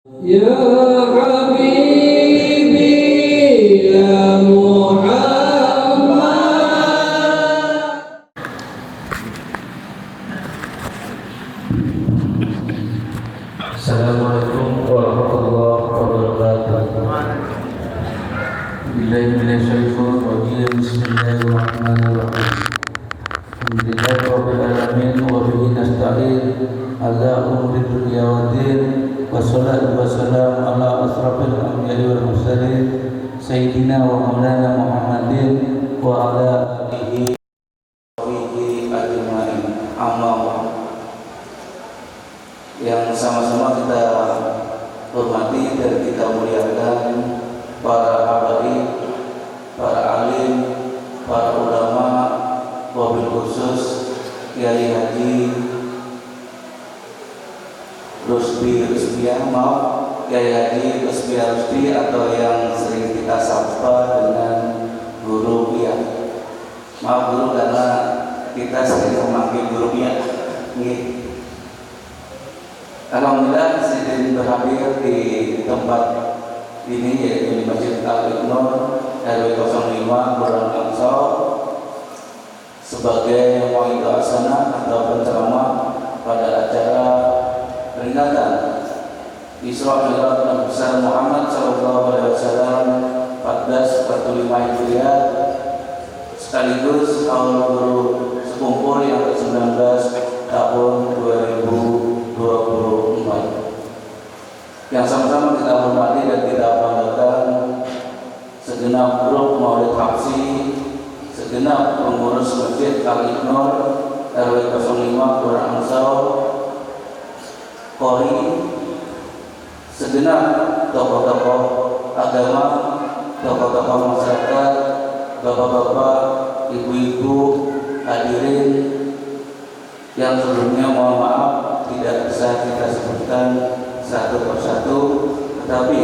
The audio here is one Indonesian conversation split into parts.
Ya Habibi ya Muhammad. Assalamualaikum warahmatullahi wabarakatuh. Bismillahirrahmanirrahim. Alhamdulillahirabbil alamin wa bihi nasta'in ala umuri dunya waddin. Wassalatu wassalamu ala asrafil anbiya'i wal mursalin sayyidina wa maulana Muhammadin wa ala alihi wa sahbihi ajma'in. Amma ba'd. Yang sama-sama kita hormati dan kita muliakan para habaib, para alim, para ulama, wabil khusus Kiai Haji Rusdi Kiai Haji Rusdi atau yang sering kita sapa dengan Guru Pia. Maaf guru karena kita sering memanggil Guru Pia. Alhamdulillah sedang berhadir di tempat ini yaitu di Masjid Al-Iqnur RW 05 Kelurahan Angsal sebagai muidhah asana atau penceramah pada acara peringatan Isra Mi'raj Nabi besar Muhammad sallallahu alaihi wasallam 1445 Hijriah sekaligus haul guru sekumpul yang ke-19 tahun 2024 yang sama-sama kita hormati dan kita banggakan segenap grup Maulid Habsi, segenap pengurus Masjid Al-Iqnur RW 05 Kelurahan Angsal, Kori, segenap tokoh-tokoh agama, tokoh-tokoh masyarakat, bapak-bapak, ibu-ibu, hadirin yang sebelumnya mohon maaf tidak bisa kita sebutkan satu persatu, tetapi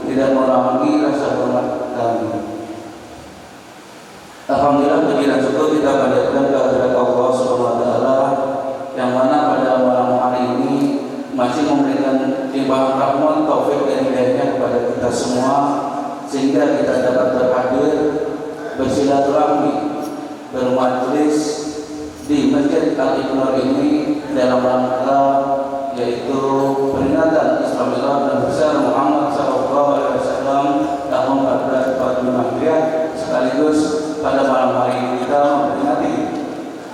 tidak mengurangi rasa hormat kami. Alhamdulillah puji dan syukur kita panjatkan kehadirat Allah Subhanahu wa taala yang mana pada malam hari ini masih memberikan limpahan rahmat, taufik dan hidayahnya kepada kita semua sehingga kita dapat berhadir bersilaturahmi, bermajlis di Masjid Al-Iqnur ini dalam rangka yaitu peringatan Isra Mi'raj Nabi besar Muhammad sallallahu alaihi wasallam tahun 1445 Hijriah sekaligus pada malam hari ini kita memperingati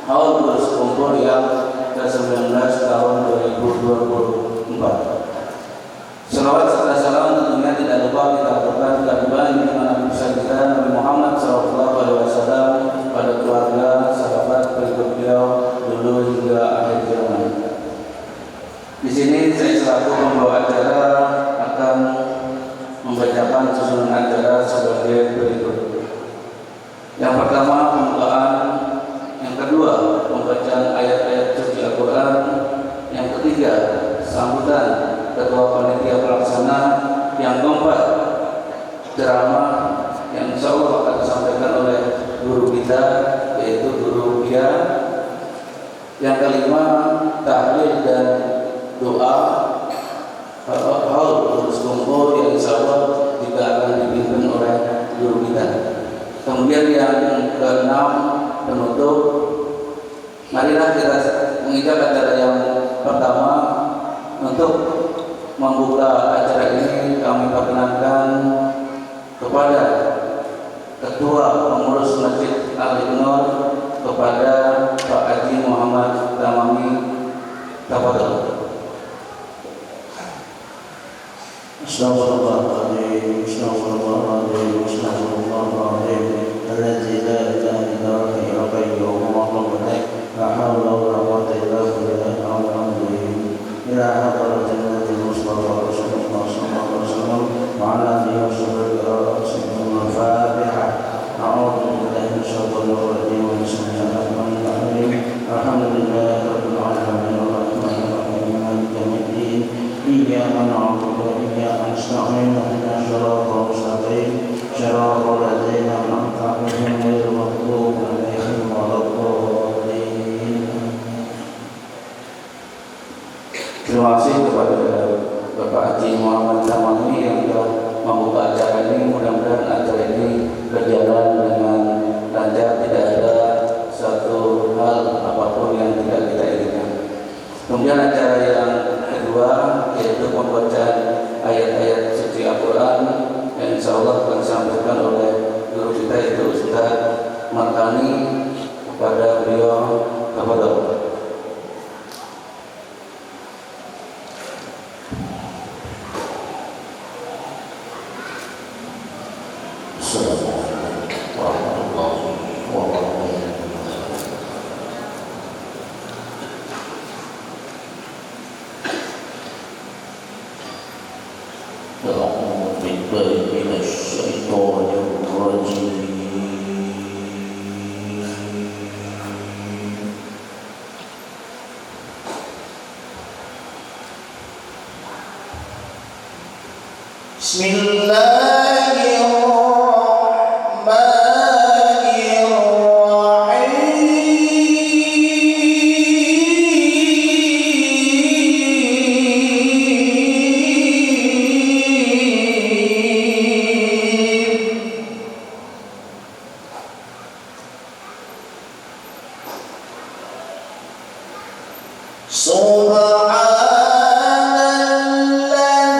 haul berkumpul yang ke-19 tahun 2024. Selawat serta salam tentunya tidak lupa kita aturkan kehadiran Nabi besar kita Nabi Muhammad sallallahu alaihi wasallam pada keluarga, sahabat, pengikut beliau dulu hingga akhir zaman. Di sini saya selaku pembawa acara akan membacakan susunan acara sebagai berikut. Yang pertama pembukaan, yang kedua pembacaan ayat-ayat suci Al-Quran, yang ketiga sambutan ketua panitia pelaksana, yang keempat ceramah yang insya Allah akan disampaikan oleh guru kita yaitu Guru Pia, yang kelima tahlil dan doa haul terus kumpul yang insya Allah juga akan dipimpin oleh guru kita. Kemudian yang keenam penutup. Marilah kita mengijab acara yang pertama. Untuk membuka acara ini kami perkenankan kepada Ketua Pengurus Masjid Al-Iqnur kepada Pak Haji Muhammad Tamami. Tafadhol. Bismillahirrahmanirrahim. Bismillahirrahmanirrahim. Bismillahirrahmanirrahim. Alladzi la ilaha illa huwa al-hayyul qayyum wa la hawla wa la quwwata illa billahi al-'aliyyil ila hadratil Mustafa Rasulullah sallallahu alaihi wasallam wa ala alihi wa sahbihi al-Fatihah. A'udzu billahi minasyaitonir rajim. Bismillahirrahmanirrahim. Alhamdulillahi rabbil alamin arrahmanir rahim maliki yaumiddin. Iyyaka na'budu wa iyyaka nasta'in. Ihdinas siratal mustaqim. Shiratal ladzina an'amta 'alaihim ghairil maghdubi 'alaihim waladdallin. Terima kasih kepada Assalamualaikum warahmatullahi wabarakatuh. أعوذ بالله من الشيطان الرجيم. بسم الله الرحمن الذي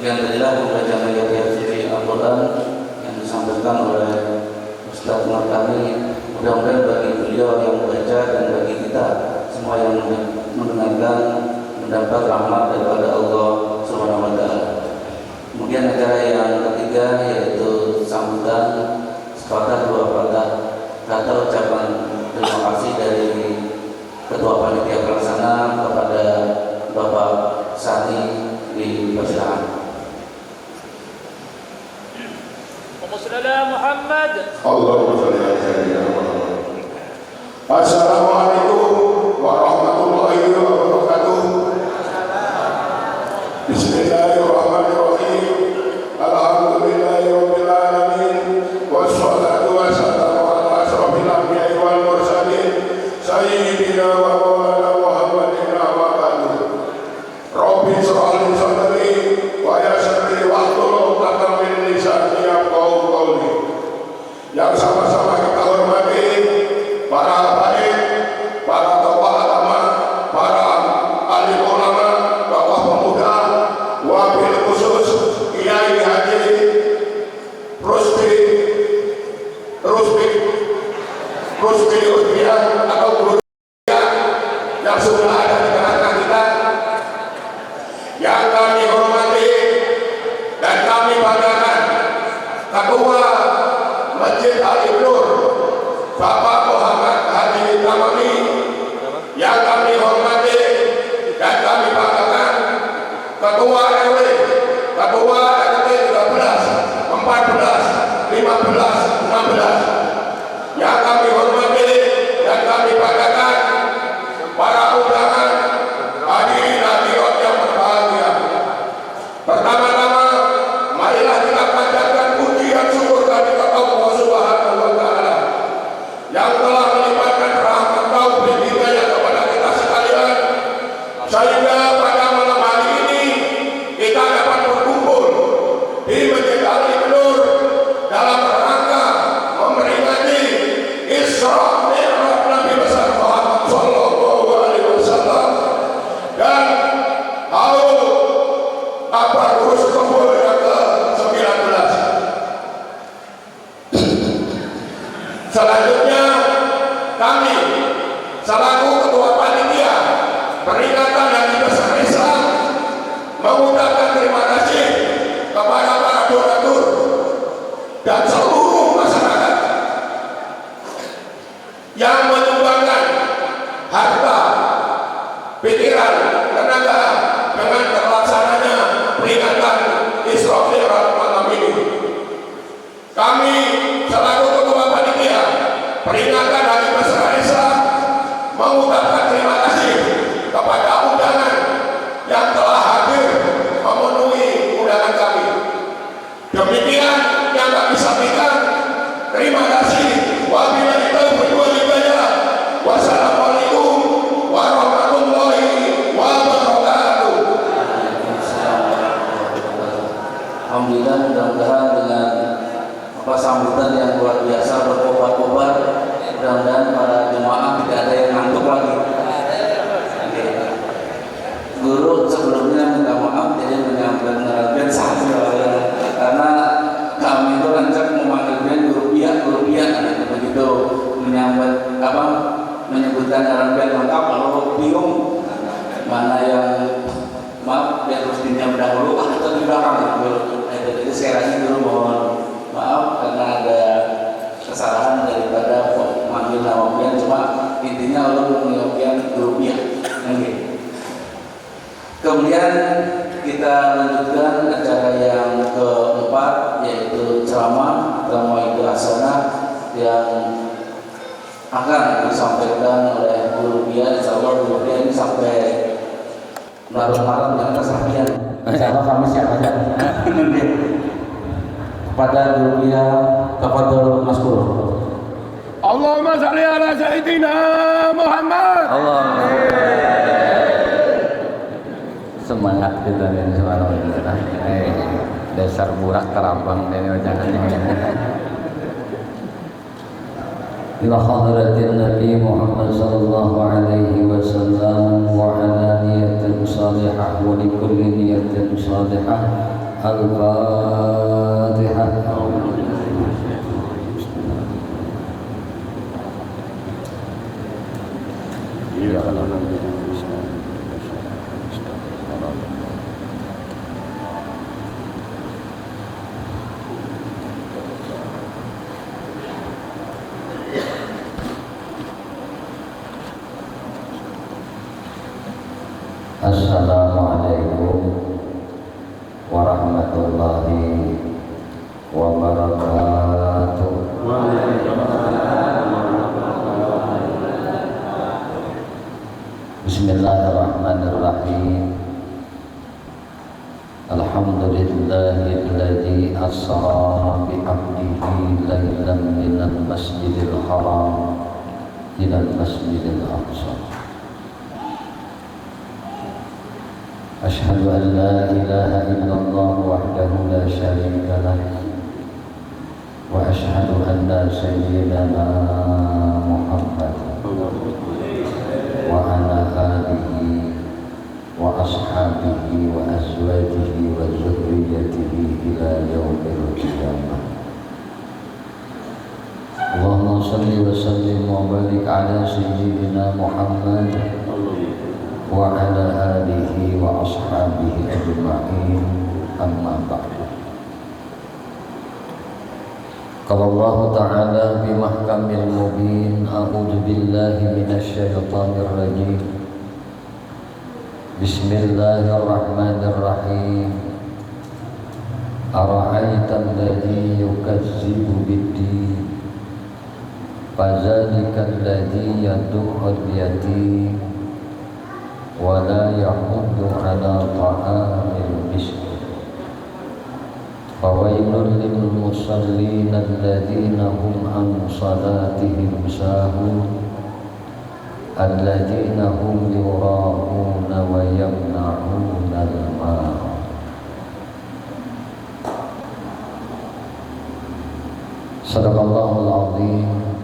Sekian tadilah pembacaan ayat suci Al-Quran yang disampaikan oleh Ustaz Martani. Mudah-mudahan bagi beliau yang membaca dan bagi kita semua yang mendengarkan mendapat rahmat daripada Allah Subhanahu wa Ta'ala. Kemudian acara yang ketiga yaitu sambutan sepatah dua patah kata ucapan terima kasih dari Ketua Panitia Pelaksana kepada Bapak Sani di Persidangan. Muhammad. Allahumma shalli ala sayyidina Muhammad. Assalamualaikum warahmatullahi wabarakatuh. Bismillahirrahmanirrahim. Alhamdulillahirabbil alamin. Wassalatu wassalamu ala asrofil anbiya'i wal mursalin sayyidina wa maulana Muhammadin wa ba'du. Rabbi shrah li sadri wa yassir li wahlul 'uqdatam min lisani yafqahu qawli. Yang sama-sama kita hormati para habaib, para tokoh agama, para alim ulama, tokoh pemuda, wabil khusus Kiai Haji Rusdi Ustian atau Ustian yang sudah ada di tengah-tengah kita, yang kami hormati dan kami banggakan Ketua Masjid Al-Nur Bapak Muhammad Haji Tamami, yang kami hormati dan kami banggakan Ketua RW, Ketua RT 13, 14, 15, 16, yang kami hormati dan kami banggakan para undangan hadirin hadirat yang berbahagia. Pertama-tama marilah kita panjatkan puji dan syukur kehadirat Allah Subhanahu wa Ta'ala yang telah melimpahkan rahmat taufik hidayah kepada kita sekalian, sehingga pada malam hari ini kita dapat berkumpul di Masjid Al-Nur dalam rangka memperingati Isra Mi'raj Nabi besar Muhammad sallallahu alaihi wasallam dan haul urus kumpul yang ke-19. Selanjutnya kami selaku Ketua Panitia Peringatan Hari Besar Islam mengucapkan terima kasih kepada para donatur dan seluruh masyarakat yang menyumbangkan harta, pikiran, tenaga dengan terlaksananya peringatan Isra Mi'raj malam ini. Kami selaku Ketua Panitia Peringatan Hari Besar Islam mengucapkan terima kasih kepada undangan yang telah hadir memenuhi undangan kami. Demikian yang kami sampaikan. Terima kasih. Wabillahi taufiq wal hidayah. Wassalamualaikum warahmatullahi wabarakatuh. Alhamdulillah, mudah-mudahan dengan sambutan yang luar biasa berkobar-kobar, mudah-mudahan para jemaah tidak ada yang ngantuk lagi. Guru sebelumnya minta maaf jadi menyampaikan satu karena kami itu rancak memanggilnya guru pihak begitu menyebutkan arabian lengkap kalau bingung mana yang maaf yang harus dinyam dahulu atau di belakang jadi sekali lagi guru mohon maaf karena ada kesalahan daripada manggil nawawian, cuma intinya Allah menyampaikan guru pihak. Kemudian kita lanjutkan acara yang keempat yaitu ceramah itu hasanah yang akan disampaikan oleh guru Bia. Insyaallah guru Bia ini sampai malam yang kesakian. Insyaallah kami siap aja. Kepada guru Bia kepada Mas Guru. Allahumma shalli ala sayyidina Muhammad. Allah. Semangat kita ini subhanallah. Dasar burak terabang dan jangan ila hadratin Nabi Muhammad sallallahu alaihi wasallam wa ala niyatin salihah wa li kulli niyatin salihah Al-Fatihah. Ya Allah. Assalamualaikum warahmatullahi wabarakatuh. Bismillahirrahmanirrahim. Alhamdulillahilladzi asra bi 'abdihi lailan minal masjidil haram ilal masjidil aqsa. Ashhadu an la ilaha illallah wahdahu la syarika lah wa ashhadu anna sayyidana Muhammad wa ala alihi wa ashabihi wa azwajihi wa dzurriyyatihi ila yaumil qiyamah. Allahumma shalli wa sallim wa barik ala sayyidina Muhammad wa ala alihi wa ashabihi ajma'in, amma ba'du. Qala Allah Ta'ala bi mahkamil mubin, a'udzu billahi minasy syaithanir rajim. Bismillahirrahmanirrahim. Ara'aital ladzi yukazzibu bid-din, fadzalikal ladzi yad'ul yatim wa la yahuddu ala ta'amil miskin. Fawailul lil musallin alladzina hum an salatihim sahun alladzina hum yura'una wa yamna'una al-ma'un. Sadaqallahul azim.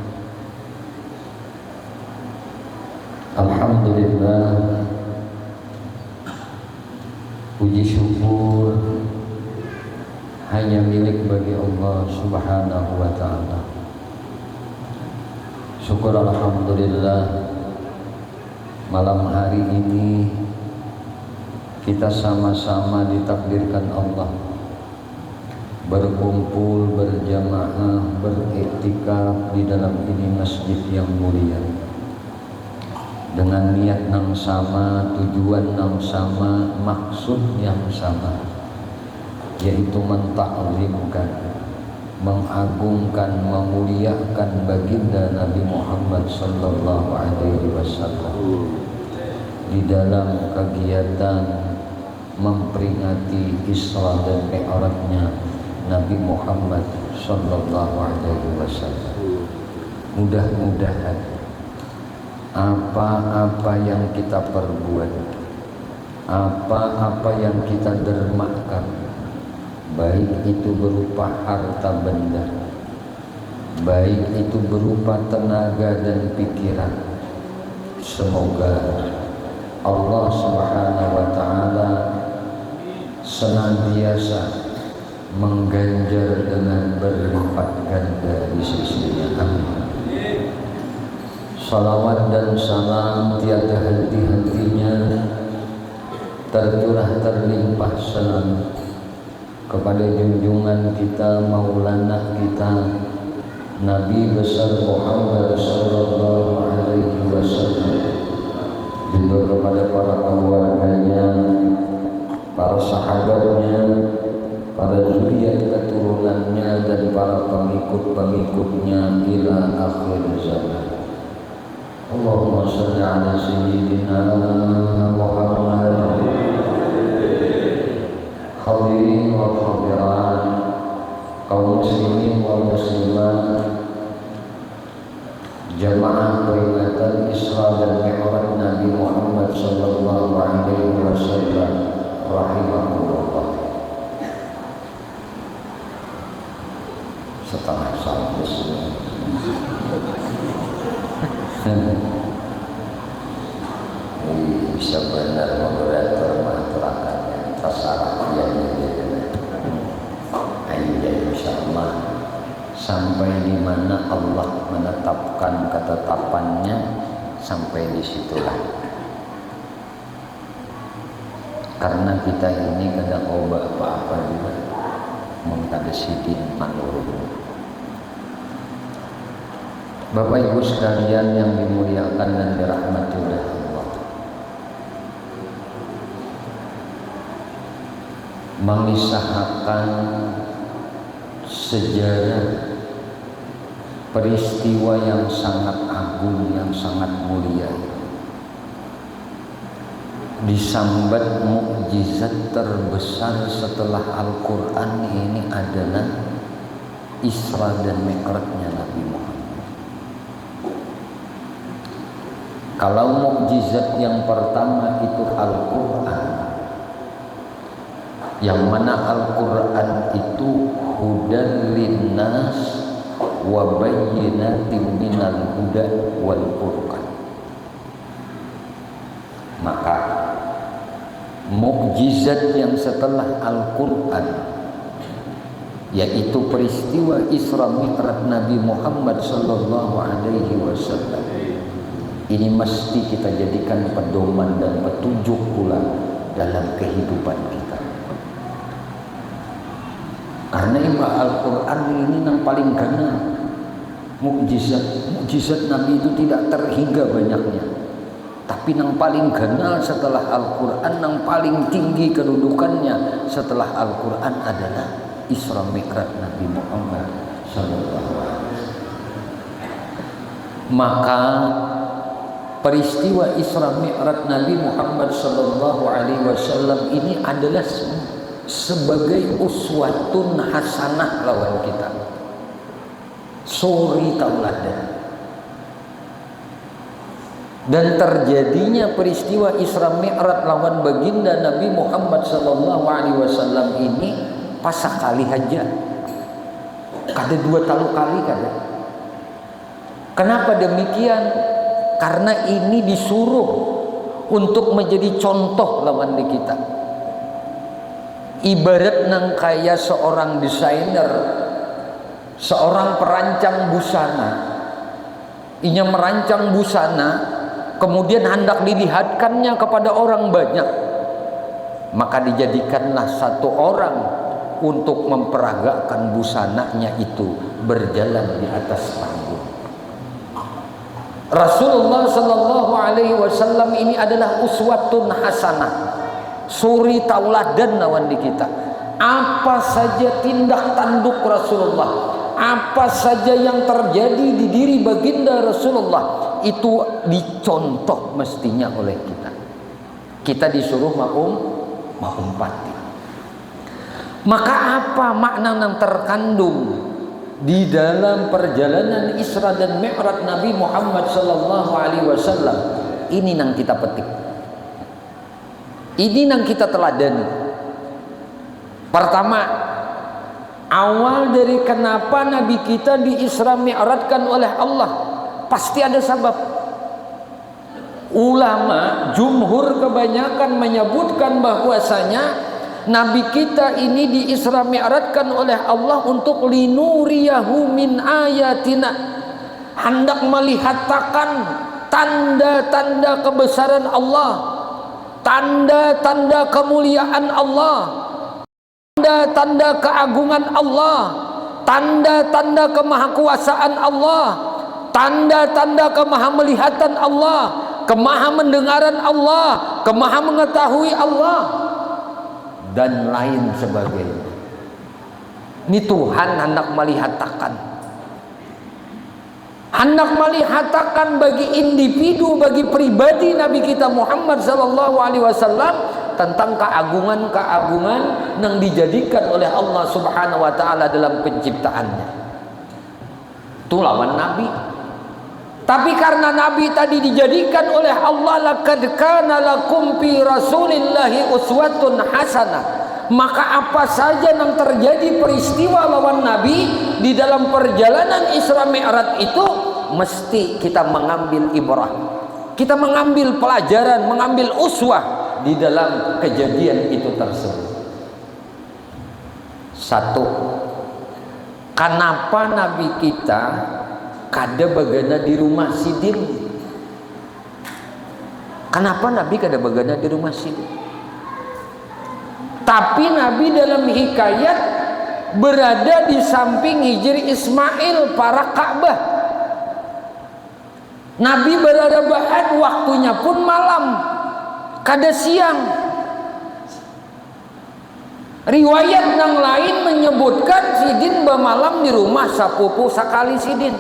Alhamdulillah, puji syukur hanya milik bagi Allah Subhanahu wa ta'ala. Syukur alhamdulillah, malam hari ini kita sama-sama ditakdirkan Allah berkumpul, berjamaah, beriktikaf di dalam ini masjid yang mulia dengan niat yang sama, tujuan yang sama, maksud yang sama, yaitu mentaklimkan, mengagungkan, memuliakan baginda Nabi Muhammad sallallahu alaihi wasallam di dalam kegiatan memperingati Isra dan Mi'rajnya Nabi Muhammad sallallahu alaihi wasallam. Mudah-mudahan apa-apa yang kita perbuat, apa-apa yang kita dermakan, baik itu berupa harta benda, baik itu berupa tenaga dan pikiran, semoga Allah Subhanahu wa ta'ala senantiasa mengganjar dengan berlipat ganda di sisinya. Amin. Salawat dan salam tiada henti-hentinya tercurah terlimpah selalu kepada junjungan kita, maulana kita, Nabi besar Muhammad sallallahu alaihi wasallam, juga kepada para keluarganya, para sahabatnya, para zuriat keturunannya, dan para pengikut-pengikutnya ila akhir zaman. Allahumma shalli ala sayyidina Muhammad. Hadirin wa hadirat, kaum muslimin wa muslimat, jamaah peringatan Isra dan Mi'raj Nabi Muhammad sallallahu alaihi wasallam rahimahullah. Setengah sampai bisa benar moderator maturakannya terserah dia. Allah sampai di mana Allah menetapkan ketetapannya, sampai di situlah. Karena kita ini kada oba apa-apa juga mengkadesidin manurut. Bapak Ibu sekalian yang dimuliakan dan dirahmati oleh Allah, mengisahkan sejarah peristiwa yang sangat agung, yang sangat mulia, disambat mukjizat terbesar setelah Al-Quran ini adalah Isra dan Mi'rajnya Nabi Muhammad. Kalau mukjizat yang pertama itu Al-Quran, yang mana Al-Quran itu hudan linnas wa bayyinatin minal huda wal furqan. Maka mukjizat yang setelah Al-Quran, yaitu peristiwa Isra Mi'raj Nabi Muhammad sallallahu alaihi wasallam, ini mesti kita jadikan pedoman dan petunjuk pula dalam kehidupan kita. Karena ibarat Al-Quran ini yang paling kenal mukjizat Nabi itu tidak terhingga banyaknya. Tapi yang paling kenal setelah Al-Quran, yang paling tinggi kedudukannya setelah Al-Quran adalah Isra Mi'raj Nabi Muhammad sallallahu alaihi wasallam. Maka peristiwa Isra Mi'raj Nabi Muhammad sallallahu alaihi wasallam ini adalah sebagai uswatun hasanah lawan kita, suri tauladan. Dan terjadinya peristiwa Isra Mi'raj lawan baginda Nabi Muhammad sallallahu alaihi wasallam ini pasakali aja, kada dua talu kali kada. Kenapa demikian? Karena ini disuruh untuk menjadi contoh lawan di kita. Ibarat nang kaya seorang desainer, seorang perancang busana, inya merancang busana, kemudian hendak dilihatkannya kepada orang banyak, maka dijadikanlah satu orang untuk memperagakan busananya itu berjalan di atas panggung. Rasulullah sallallahu alaihi wasallam ini adalah uswatun hasanah, suri tauladan lawan di kita. Apa saja tindak tanduk Rasulullah, apa saja yang terjadi di diri baginda Rasulullah, itu dicontoh mestinya oleh kita. Kita disuruh mengumpati. Maka apa makna yang terkandung di dalam perjalanan Isra dan Mi'raj Nabi Muhammad sallallahu alaihi wasallam? Ini yang kita petik, ini yang kita teladani. Pertama, awal dari kenapa Nabi kita di Isra Mi'rajkan oleh Allah, pasti ada sebab. Ulama jumhur kebanyakan menyebutkan bahwasanya Nabi kita ini di Isra Mi'rajkan oleh Allah untuk linuriyahu min ayatina, hendak melihatkan tanda-tanda kebesaran Allah, tanda-tanda kemuliaan Allah, tanda-tanda keagungan Allah, tanda-tanda kemahakuasaan Allah, tanda-tanda kemahamelihatan Allah, kemahamendengaran Allah, kemahamengetahui Allah, dan lain sebagainya. Ini Tuhan hendak melihatkan, hendak melihatkan bagi individu, bagi pribadi Nabi kita Muhammad sallallahu alaihi wasallam tentang keagungan-keagungan yang dijadikan oleh Allah Subhanahu wa taala dalam penciptaannya. Itu lawan Nabi. Tapi karena Nabi tadi dijadikan oleh Allah laqad kana lakum fi rasulillahi uswatun hasanah, maka apa saja yang terjadi peristiwa lawan Nabi di dalam perjalanan Isra Mi'raj itu mesti kita mengambil ibrah, kita mengambil pelajaran, mengambil uswah di dalam kejadian itu tersebut. Satu, Kenapa Nabi kita kada bagana di rumah Sidin? Kenapa Nabi kada bagana di rumah Sidin? Tapi Nabi dalam hikayat berada di samping Hijri Ismail para Ka'bah. Nabi berada bahan, waktunya pun malam, kada siang. Riwayat yang lain menyebutkan Sidin bermalam di rumah sapupu sakali Sidin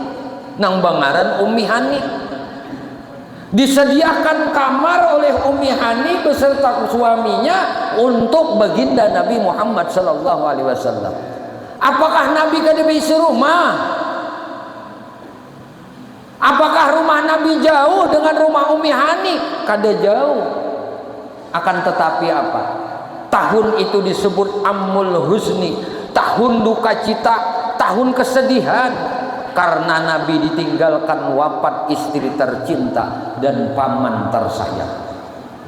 nang bangaran Ummi Hani. Disediakan kamar oleh Ummi Hani beserta suaminya untuk baginda Nabi Muhammad sallallahu alaihi wasallam. Apakah Nabi kada bisa rumah? Apakah rumah Nabi jauh dengan rumah Ummi Hani? Kada jauh. Akan tetapi apa? Tahun itu disebut Ammul Huzni, tahun duka cita, tahun kesedihan, karena Nabi ditinggalkan wafat istri tercinta dan paman tersayang.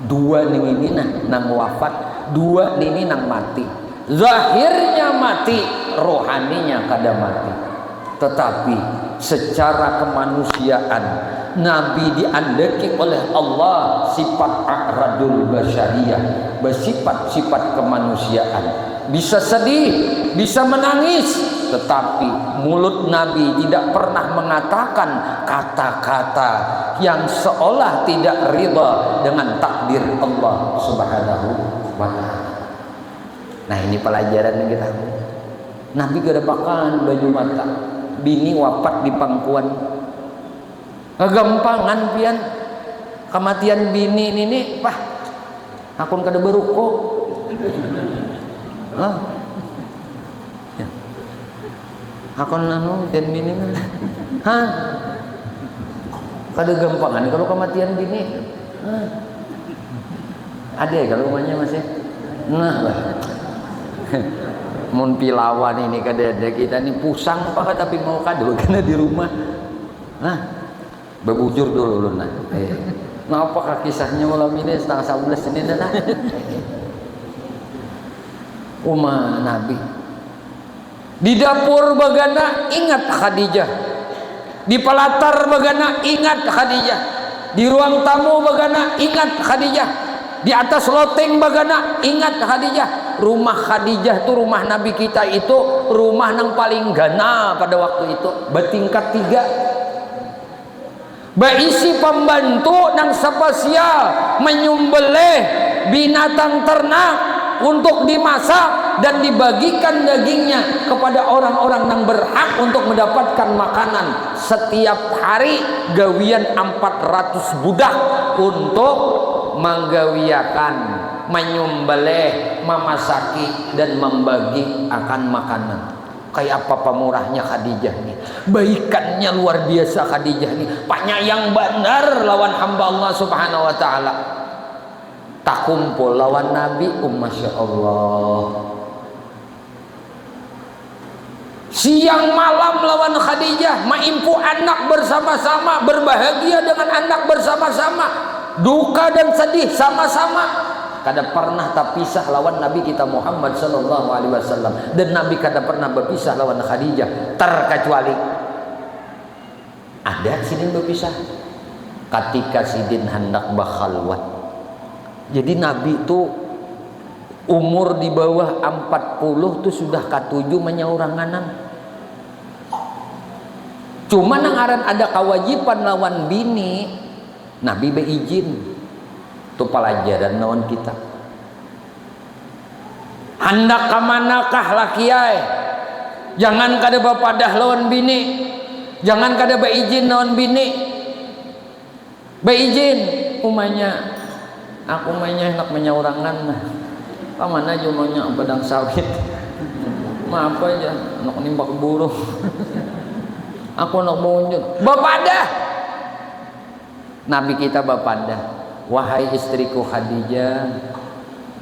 Dua ini nang wafat, dua ini nang mati. Zahirnya mati, rohaninya kada mati. Tetapi secara kemanusiaan Nabi diandeki oleh Allah sifat a'radul basyariyah, bersifat-sifat kemanusiaan. Bisa sedih, bisa menangis, tetapi mulut Nabi tidak pernah mengatakan kata-kata yang seolah tidak ridha dengan takdir Allah Subhanahu wa ta'ala. Nah, ini pelajaran kita. Nabi gak ada pakan baju mata, bini wafat di pangkuan, kegampangan pian kematian bini ini, pah akun kada beruko. Ya. Akun anu dan bini hah kada gampangan kalau kematian bini. Ada ya kalau rumahnya masih mun pilawan ini kada ada, kita ini pusang apa tapi mau kado karena di rumah. Bebujur dulu nah. Apakah kisahnya malam ini setengah 11 ini dah. Umma Nabi di dapur bagana ingat Khadijah, di palatar bagana ingat Khadijah, di ruang tamu bagana ingat Khadijah, di atas loteng bagana ingat Khadijah. Rumah Khadijah tuh rumah Nabi kita itu rumah yang paling gana pada waktu itu, bertingkat 3, berisi pembantu yang spesial menyembelih binatang ternak untuk dimasak dan dibagikan dagingnya kepada orang-orang yang berhak untuk mendapatkan makanan. Setiap hari gawian 400 budak untuk menggawiakan, menyembelih, memasaki dan membagi akan makanan. Kayak apa pemurahnya Khadijah nih, baikannya luar biasa Khadijah nih, penyayang benar lawan hamba Allah Subhanahu wa ta'ala. Tak kumpul lawan Nabi, Masya Allah, siang malam lawan Khadijah, maimpu anak bersama-sama, berbahagia dengan anak bersama-sama, duka dan sedih sama-sama. Kada pernah terpisah lawan Nabi kita Muhammad sallallahu alaihi wasallam, dan Nabi kada pernah berpisah lawan Khadijah, terkecuali ada Sidin berpisah ketika Sidin hendak berkhalwat. Jadi Nabi itu umur di bawah 40 tuh sudah ke-7 menyauranganan. Cuma nang aran ada kewajiban lawan bini, Nabi beizin. Itu pelajaran lawan kita. Hendak kemanakah lakiai, jangan kada bapadah lawan bini, jangan kada beizin lawan bini. Beizin umanya, aku mainnya hendak menyaurangan nah. Pamana jumanya badang sawit. Maaf aja, nak nimbak burung. Aku nak munjut. Bapadah. Nabi kita bapadah. Wahai istriku Khadijah,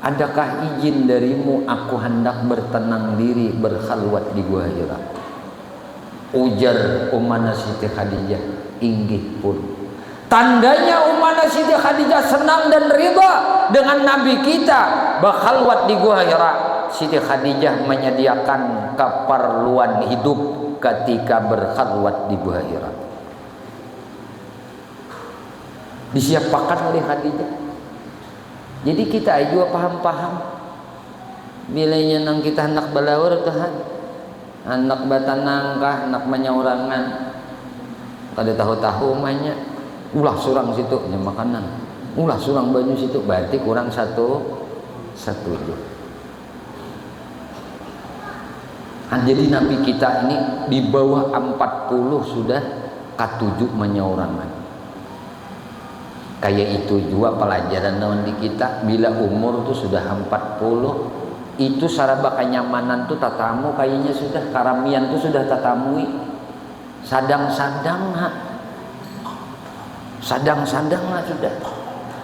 adakah izin darimu aku hendak bertenang diri berkhalwat di Gua Hira? Ujar Ummana Siti Khadijah, inggih pun. Tandanya Ummana Siti Khadijah senang dan ridha dengan Nabi kita berkhalwat di Gua Hira. Siti Khadijah menyediakan keperluan hidup ketika berkhalwat di Gua Hira. Disiapkan oleh Khadijah. Jadi kita juga paham-paham. Bilanya nang kita hendak balawar Tuhan, anak batan nangkah, anak menyaurangan, kada tahu-tahu mainnya, ulah surang situ nya makanan, ulah surang banyu situ, berarti kurang satu juga. Jadi Nabi kita ini di bawah 40 sudah katujuh menyaurangan. Kayak itu juga pelajaran naon di kita, bila umur tuh sudah 40 itu saraba kenyamanan tuh tatamu kayaknya sudah karamian tuh sudah tatamui. Sadang-sadang sudah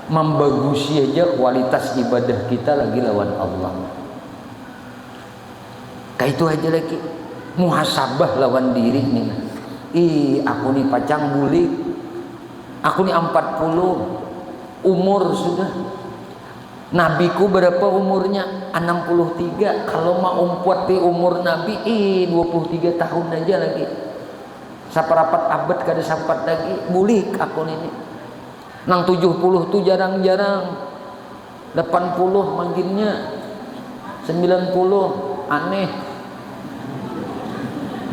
membagusi aja kualitas ibadah kita lagi lawan Allah. Kayak itu aja lagi muhasabah lawan diri nih. Aku nih pacang bulik, aku nih 40 umur sudah. Nabiku berapa umurnya? 63. Kalau mau umpuat di umur Nabi 23 tahun aja lagi. Saparapat abad kada sampat lagi bulik aku ini. Nang 70 tuh jarang-jarang. 80 manggilnya. 90 aneh.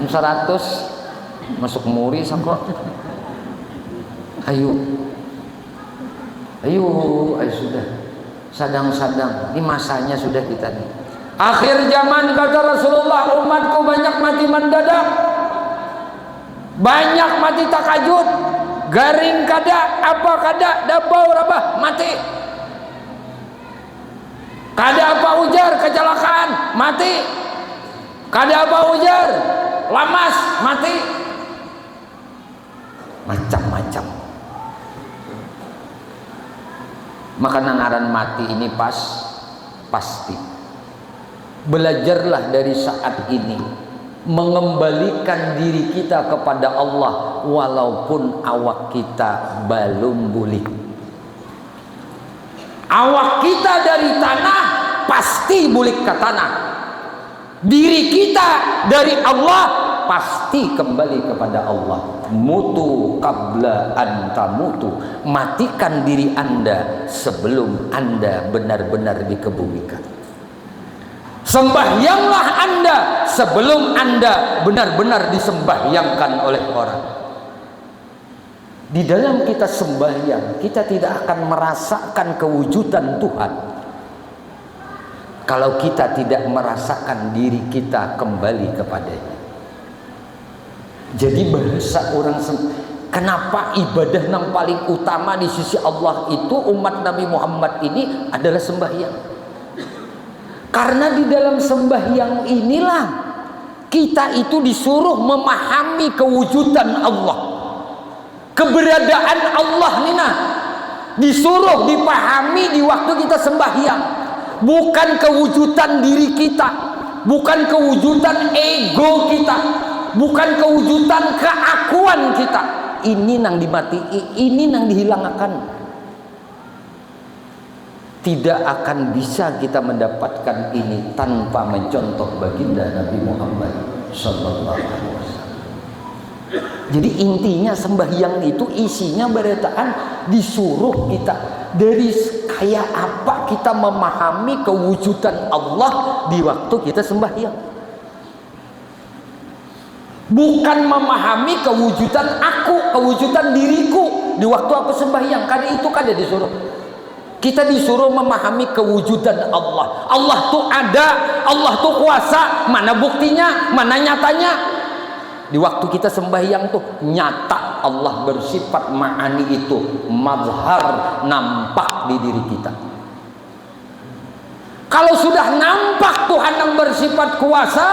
100 masuk muri sako. Ayo sudah. Sadang-sadang, ini masanya sudah kita nih. Akhir zaman kata Rasulullah, umatku banyak mati mendadak, banyak mati takajud, garing kada, apa kada, dabau rabah, mati. Kada apa ujar, kecelakaan, mati. Kada apa ujar, lamas, mati. Macam-macam. Maka nangaran mati ini pasti. Belajarlah dari saat ini mengembalikan diri kita kepada Allah walaupun awak kita belum pulih. Awak kita dari tanah pasti balik ke tanah. Diri kita dari Allah pasti kembali kepada Allah. Mutu qabla anta mutu, matikan diri Anda sebelum Anda benar-benar dikebumikan. Sembahyanglah Anda sebelum Anda benar-benar disembahyangkan oleh orang. Di dalam kita sembahyang, kita tidak akan merasakan kewujudan Tuhan kalau kita tidak merasakan diri kita kembali kepadanya. Jadi bahasa orang, kenapa ibadah yang paling utama di sisi Allah itu umat Nabi Muhammad ini adalah sembahyang. Karena di dalam sembahyang inilah kita itu disuruh memahami kewujudan Allah, keberadaan Allah nina disuruh dipahami di waktu kita sembahyang. Bukan kewujudan diri kita, bukan kewujudan ego kita, bukan kewujudan keakuan kita. Ini nang dimati, ini nang dihilangkan. Tidak akan bisa kita mendapatkan ini tanpa mencontoh baginda Nabi Muhammad sallallahu alaihi wasallam. Jadi intinya sembahyang itu isinya berataan disuruh kita dari kayak apa kita memahami kewujudan Allah di waktu kita sembahyang. Bukan memahami kewujudan aku, kewujudan diriku di waktu aku sembahyang. Karena itu kan disuruh. Kita disuruh memahami kewujudan Allah. Allah tuh ada, Allah tuh kuasa. Mana buktinya, mana nyatanya? Di waktu kita sembahyang tuh nyata Allah bersifat ma'ani itu mazhar, nampak di diri kita. Kalau sudah nampak Tuhan yang bersifat kuasa,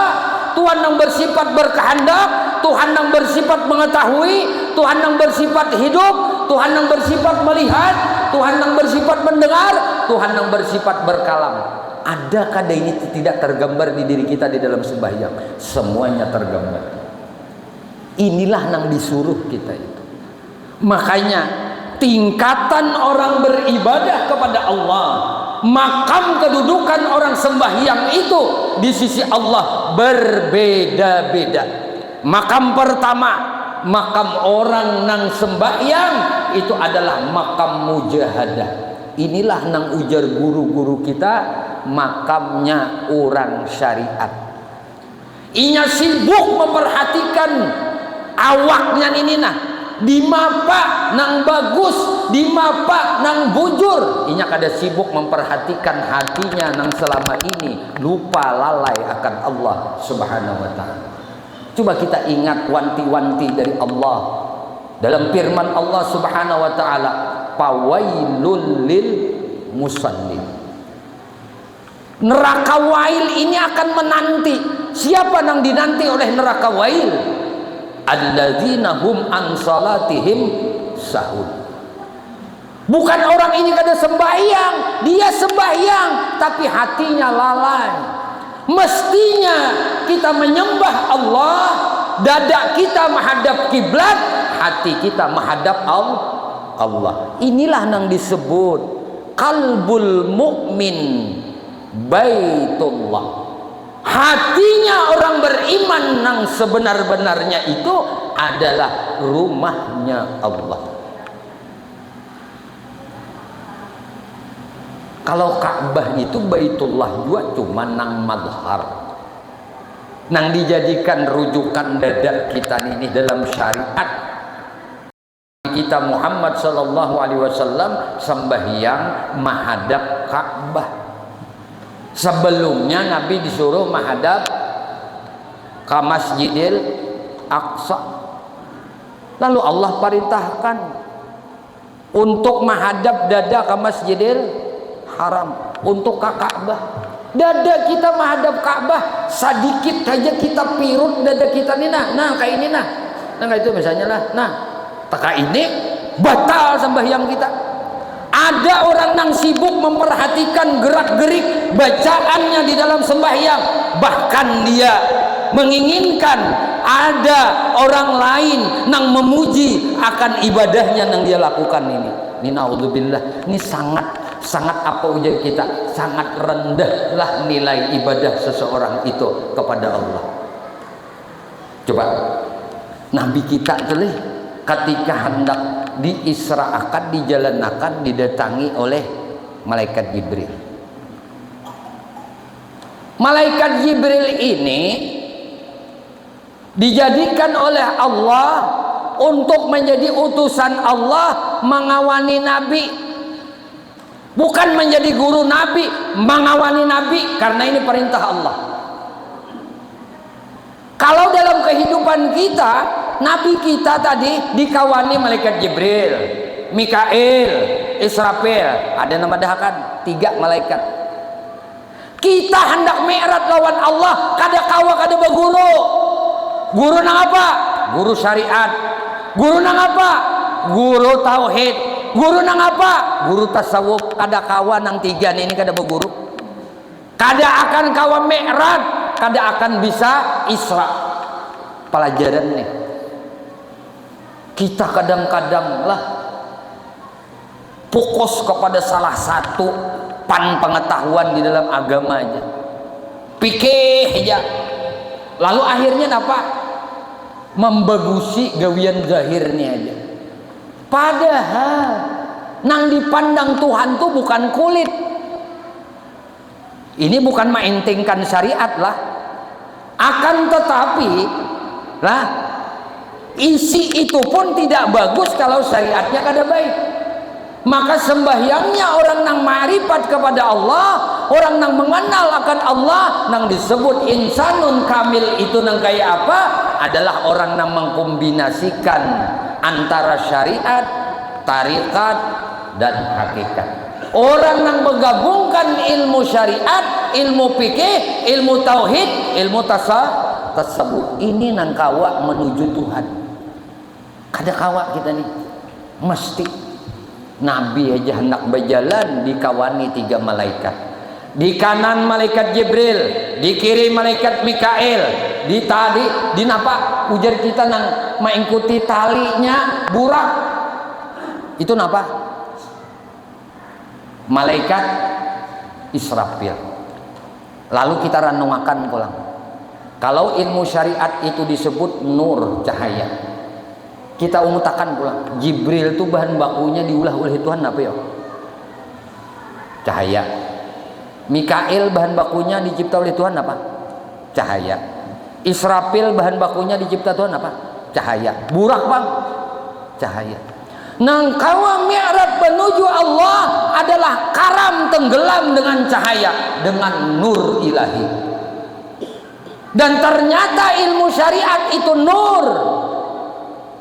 Tuhan yang bersifat berkehendak, Tuhan yang bersifat mengetahui, Tuhan yang bersifat hidup, Tuhan yang bersifat melihat, Tuhan yang bersifat mendengar, Tuhan yang bersifat berkalam. Adakah ini tidak tergambar di diri kita di dalam sembahyang? Semuanya tergambar. Inilah yang disuruh kita itu. Makanya tingkatan orang beribadah kepada Allah makam kedudukan orang sembahyang itu di sisi Allah berbeda-beda. Makam pertama, makam orang nang sembahyang itu adalah makam mujahadah. Inilah nang ujar guru-guru kita, makamnya orang syariat. Inya sibuk memperhatikan awaknya ini nah, di mapa nang bagus, di mapa nang bujur. Inya kada sibuk memperhatikan hatinya nang selama ini lupa lalai akan Allah Subhanahu wa taala. Coba kita ingat wanti-wanti dari Allah dalam firman Allah Subhanahu wa taala, fawailul lil musallin. Neraka wail ini akan menanti. Siapa yang dinanti oleh neraka wail? Alladzina hum an salatihim sahun. Bukan orang ini kada sembahyang, dia sembahyang tapi hatinya lalai. Mestinya kita menyembah Allah, dada kita menghadap kiblat, hati kita menghadap Allah. Inilah yang disebut qalbul mukmin baitullah. Hatinya orang beriman yang sebenar-benarnya itu adalah rumahnya Allah. Kalau Ka'bah itu Baitullah juga cuma nang madhar, nang dijadikan rujukan dada kita ini dalam syariat kita Muhammad sallallahu alaihi wasallam sembahyang menghadap Ka'bah. Sebelumnya Nabi disuruh menghadap ke Masjidil Aqsa. Lalu Allah perintahkan untuk menghadap dada ke Masjidil Haram, untuk ke Ka'bah. Dada kita menghadap Ka'bah, sedikit saja kita pirut dada kita nih nah kayak ini nah kayak itu misalnya nah teka ini batal sembahyang kita. Ada orang yang sibuk memperhatikan gerak-gerik bacaannya di dalam sembahyang, bahkan dia menginginkan ada orang lain yang memuji akan ibadahnya yang dia lakukan ini. Naudzubillah, ini sangat apa ujar kita, sangat rendahlah nilai ibadah seseorang itu kepada Allah. Coba Nabi kita tuh ketika hendak diisra'akan, dijalankan, didatangi oleh malaikat Jibril. Malaikat Jibril ini dijadikan oleh Allah untuk menjadi utusan Allah mengawani Nabi, bukan menjadi guru Nabi, mengawani Nabi, karena ini perintah Allah. Kalau dalam kehidupan kita, Nabi kita tadi dikawani malaikat Jibril, Mikail, Israfil, ada nama dahakan 3 malaikat. Kita hendak mi'raj lawan Allah, kada kawa kada beguru. Guru nang apa? Guru syariat. Guru nang apa? Guru tauhid. Guru nang apa? Guru tasawuf. Kada kawa nang 3 ini kada beguru. Kada akan kawa mi'raj, kada akan bisa Isra. Pelajaran nih. Kita kadang-kadang lah fokus kepada salah satu pengetahuan di dalam agama aja, pikir aja, lalu akhirnya apa? Membagusi gawian zahirnya aja. Padahal nang dipandang Tuhan tuh bukan kulit. Ini bukan maintingkan syariat lah, akan tetapi lah isi itu pun tidak bagus kalau syariatnya kada baik. Maka sembahyangnya orang nang ma'rifat kepada Allah, orang nang mengenal akan Allah, nang disebut insanun kamil itu nang kayak apa? Adalah orang nang mengkombinasikan antara syariat, tarikat, dan hakikat. Orang nang menggabungkan ilmu syariat, ilmu fikih, ilmu tauhid, ilmu tasawuf, ini nang kawa menuju Tuhan. Kada kawa kita nih, mesti Nabi aja hendak berjalan dikawani 3 malaikat. Di kanan malaikat Jibril, di kiri malaikat Mikail, di napa ujar kita nang mengikuti talinya burak. Itu napa? Malaikat Israfil. Lalu kita renungakan pulang. Kalau ilmu syariat itu disebut nur, cahaya, kita umutakan pulang. Jibril itu bahan bakunya diulah oleh Tuhan apa ya? Cahaya. Mikail bahan bakunya dicipta oleh Tuhan apa? Cahaya. Israfil bahan bakunya dicipta Tuhan apa? Cahaya. Burak bang? Cahaya. Nangkawa mi'raj menuju Allah adalah karam tenggelam dengan cahaya, dengan nur ilahi. Dan ternyata ilmu syariat itu nur,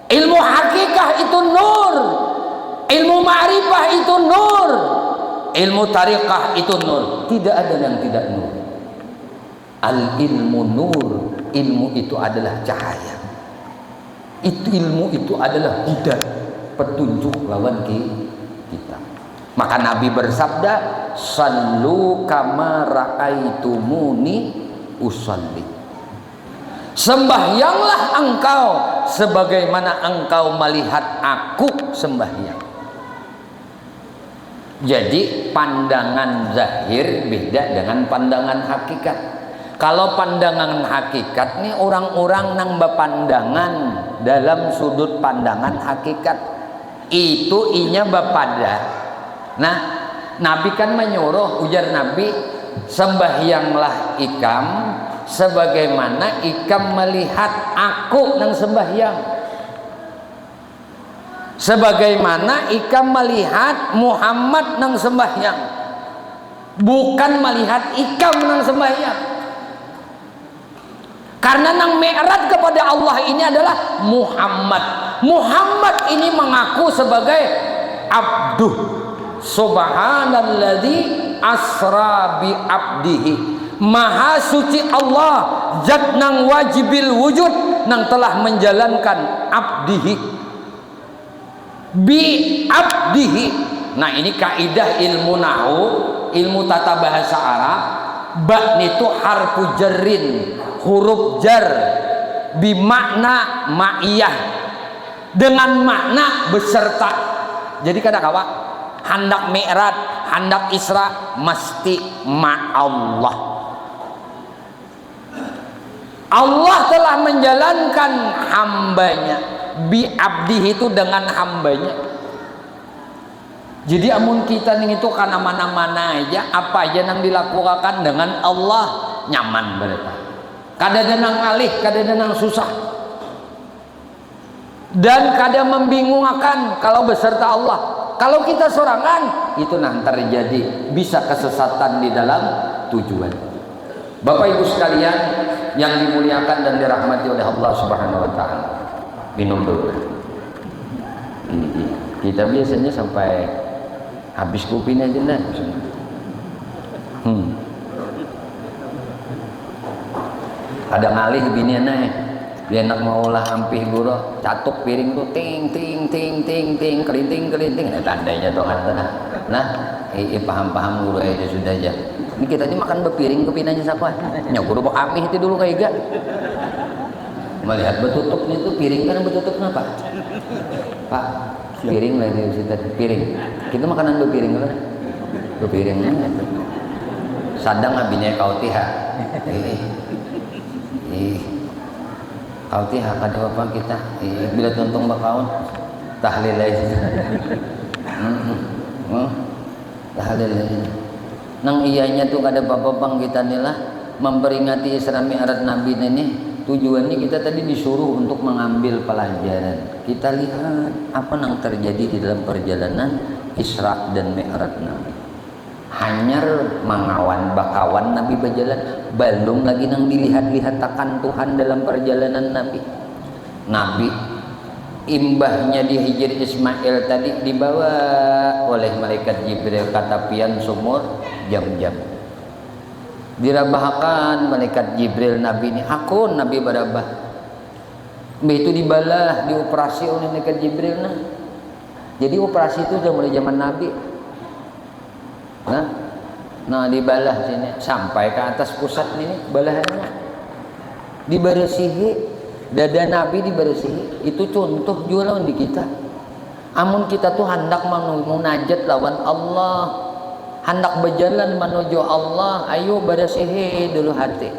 ilmu hakikah itu nur, ilmu ma'rifah itu nur, ilmu tariqah itu nur. Tidak ada yang tidak nur. Al ilmu nur, ilmu itu adalah cahaya. Ilmu itu adalah hidayah, petunjuk lawan kita. Maka Nabi bersabda, sallu kama ra'aitumuni usalli. Sembahyanglah engkau sebagaimana engkau melihat aku sembahyang. Jadi pandangan zahir beda dengan pandangan hakikat. Kalau pandangan hakikat nih orang-orang nang bepandangan dalam sudut pandangan hakikat itu inya bepada. Nah, Nabi kan menyuruh, ujar Nabi, sembahyanglah ikam sebagaimana ikam melihat aku nang sembahyang, sebagaimana ikam melihat Muhammad nang sembahyang, bukan melihat ikam nang sembahyang. Karena nang mi'raj kepada Allah ini adalah Muhammad. Muhammad ini mengaku sebagai abduh. Subhanalladzi asra bi abdihi. Maha suci Allah, zat nang wajibil wujud, nang telah menjalankan abdihi. Bi abdihi. Nah, ini kaidah ilmu nahwu, ilmu tata bahasa Arab. Ba itu harfu jarrin, huruf jar, bimakna ma'iyah, dengan makna beserta. Jadi kada kawa hendak mi'raj, hendak isra mesti ma'allah. Allah telah menjalankan hambanya, bi abdihi itu dengan hambanya. Jadi amun kita nih itu karena mana-mana aja, apa aja yang dilakukan dengan Allah nyaman berarti. Kada ada nang alih, kada ada nang susah, dan kada membingungkan kalau beserta Allah. Kalau kita sorangan itu nah terjadi bisa kesesatan di dalam tujuan. Bapak Ibu sekalian yang dimuliakan dan dirahmati oleh Allah Subhanahu wa taala. Minum dulu. Kita biasanya sampai habis kopinya aja lah. Ada ngalih bini naik, dia nak mau lah ampih guru, catuk piring tuh ting ting ting ting ting, kelinting kelinting, nah tandanya tuh kan. Nah, paham guru aja sudah aja. Ini kita ini makan bepiring kepinanya siapa? Nyak guru bak ampih itu dulu kayak gak? Melihat betutupnya itu piring kan betutup kenapa? Pak, piring lagi situ piring. Kita makanan bepiring kan? Bepiring. Sadang abinya kau tiha. Kau tiha kada apa kita. Bila tuntung bakaun tahlil aja. Tahlil aja. Nang iyanya tuh kada apa-apa kita nilah memperingati Isra Mi'raj Nabi ini. Tujuannya kita tadi disuruh untuk mengambil pelajaran. Kita lihat apa yang terjadi di dalam perjalanan Isra dan Mi'raj Nabi. Hanyar mangawan bakawan Nabi berjalan, belum lagi nang dilihat-lihat akan Tuhan dalam perjalanan Nabi. Nabi imbahnya di Hijr Ismail tadi dibawa oleh malaikat Jibril ke tapian sumur jam-jam. Dirabahkan malaikat Jibril Nabi ini, aku Nabi berabah. Itu dibalah, dioperasi oleh malaikat Jibril. Jadi operasi itu sudah mulai zaman Nabi. Nah dibalah sini sampai ke atas pusat ini balahannya diberesihi, dada Nabi diberesihi. Itu contoh juga lawan di kita. Amun kita tuh hendak munajat lawan Allah, hendak berjalan menuju Allah, ayo bersihi dulu hati.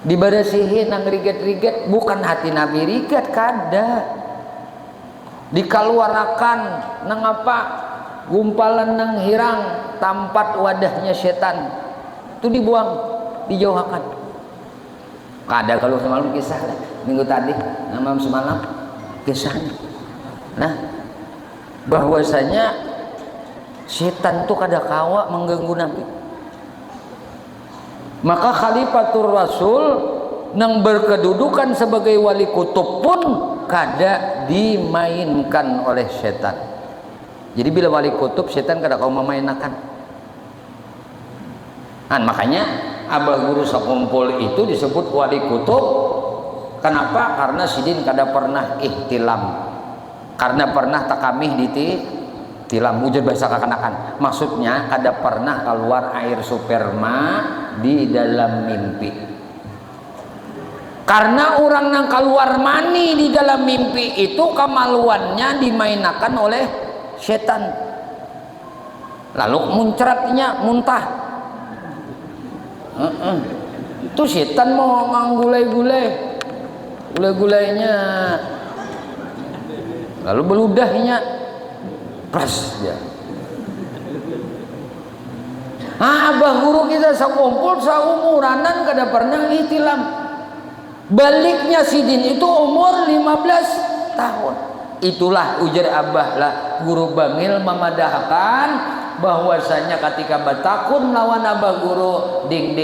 Dibersihi nang riget-riget, bukan hati Nabi riget kada. Dikaluarakan nang apa? Gumpalan nang hirang tampat wadahnya setan. Itu dibuang, dijauhkan. Kada kalau semalam kisah lah. Minggu tadi, malam semalam kisahnya. Nah, bahwasanya setan itu kada kawa mengganggu Nabi. Maka Khalifatur Rasul nang berkedudukan sebagai wali kutub pun kada dimainkan oleh setan. Jadi bila wali kutub, setan kada kau memainkan. Nah, makanya abah guru sekumpul itu disebut wali kutub. Kenapa? Karena sidin kada pernah ihtilam, karena pernah takamih tilam, wujud bahasa kekanakan. Maksudnya kada pernah keluar air sperma di dalam mimpi. Karena orang yang keluar mani di dalam mimpi itu kemaluannya dimainkan oleh setan. Lalu muncratnya muntah. Itu setan mau gulai-gulainya, lalu beludahnya pras dia. Abah guru kita sekumpul saumuranan kada pernah ihtilam. Baliknya sidin itu umur 15 tahun. Itulah ujar abah lah guru bangil memadahkan bahwasanya ketika batakun lawan abah guru ding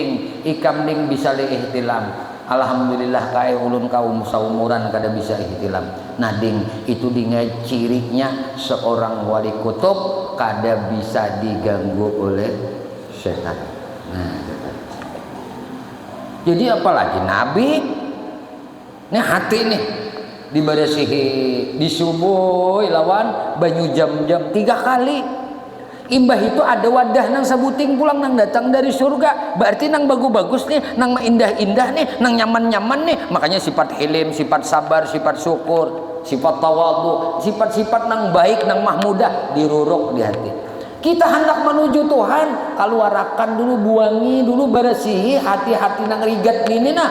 ikam ding bisa ihtilam. Alhamdulillah kae ulun kaum saumuran kada bisa ihtilam. Nah ding itu dingai cirinya seorang wali kutub kada bisa diganggu oleh setan. Nah, jadi apalagi Nabi ini hati nih dibersihi disubuh lawan banyu jam-jam 3 kali. Imbah itu ada wadah nang sabuting pulang nang datang dari surga, berarti nang bagus-bagus nih, nang indah-indah nih, nang nyaman-nyaman nih. Makanya sifat hilim, sifat sabar, sifat syukur, sifat tawadhu, sifat-sifat nang baik, nang mahmudah diruruk di hati. Kita hendak menuju Tuhan, keluarakan dulu, buangi dulu, bersihi hati-hati nang rigat ini nah.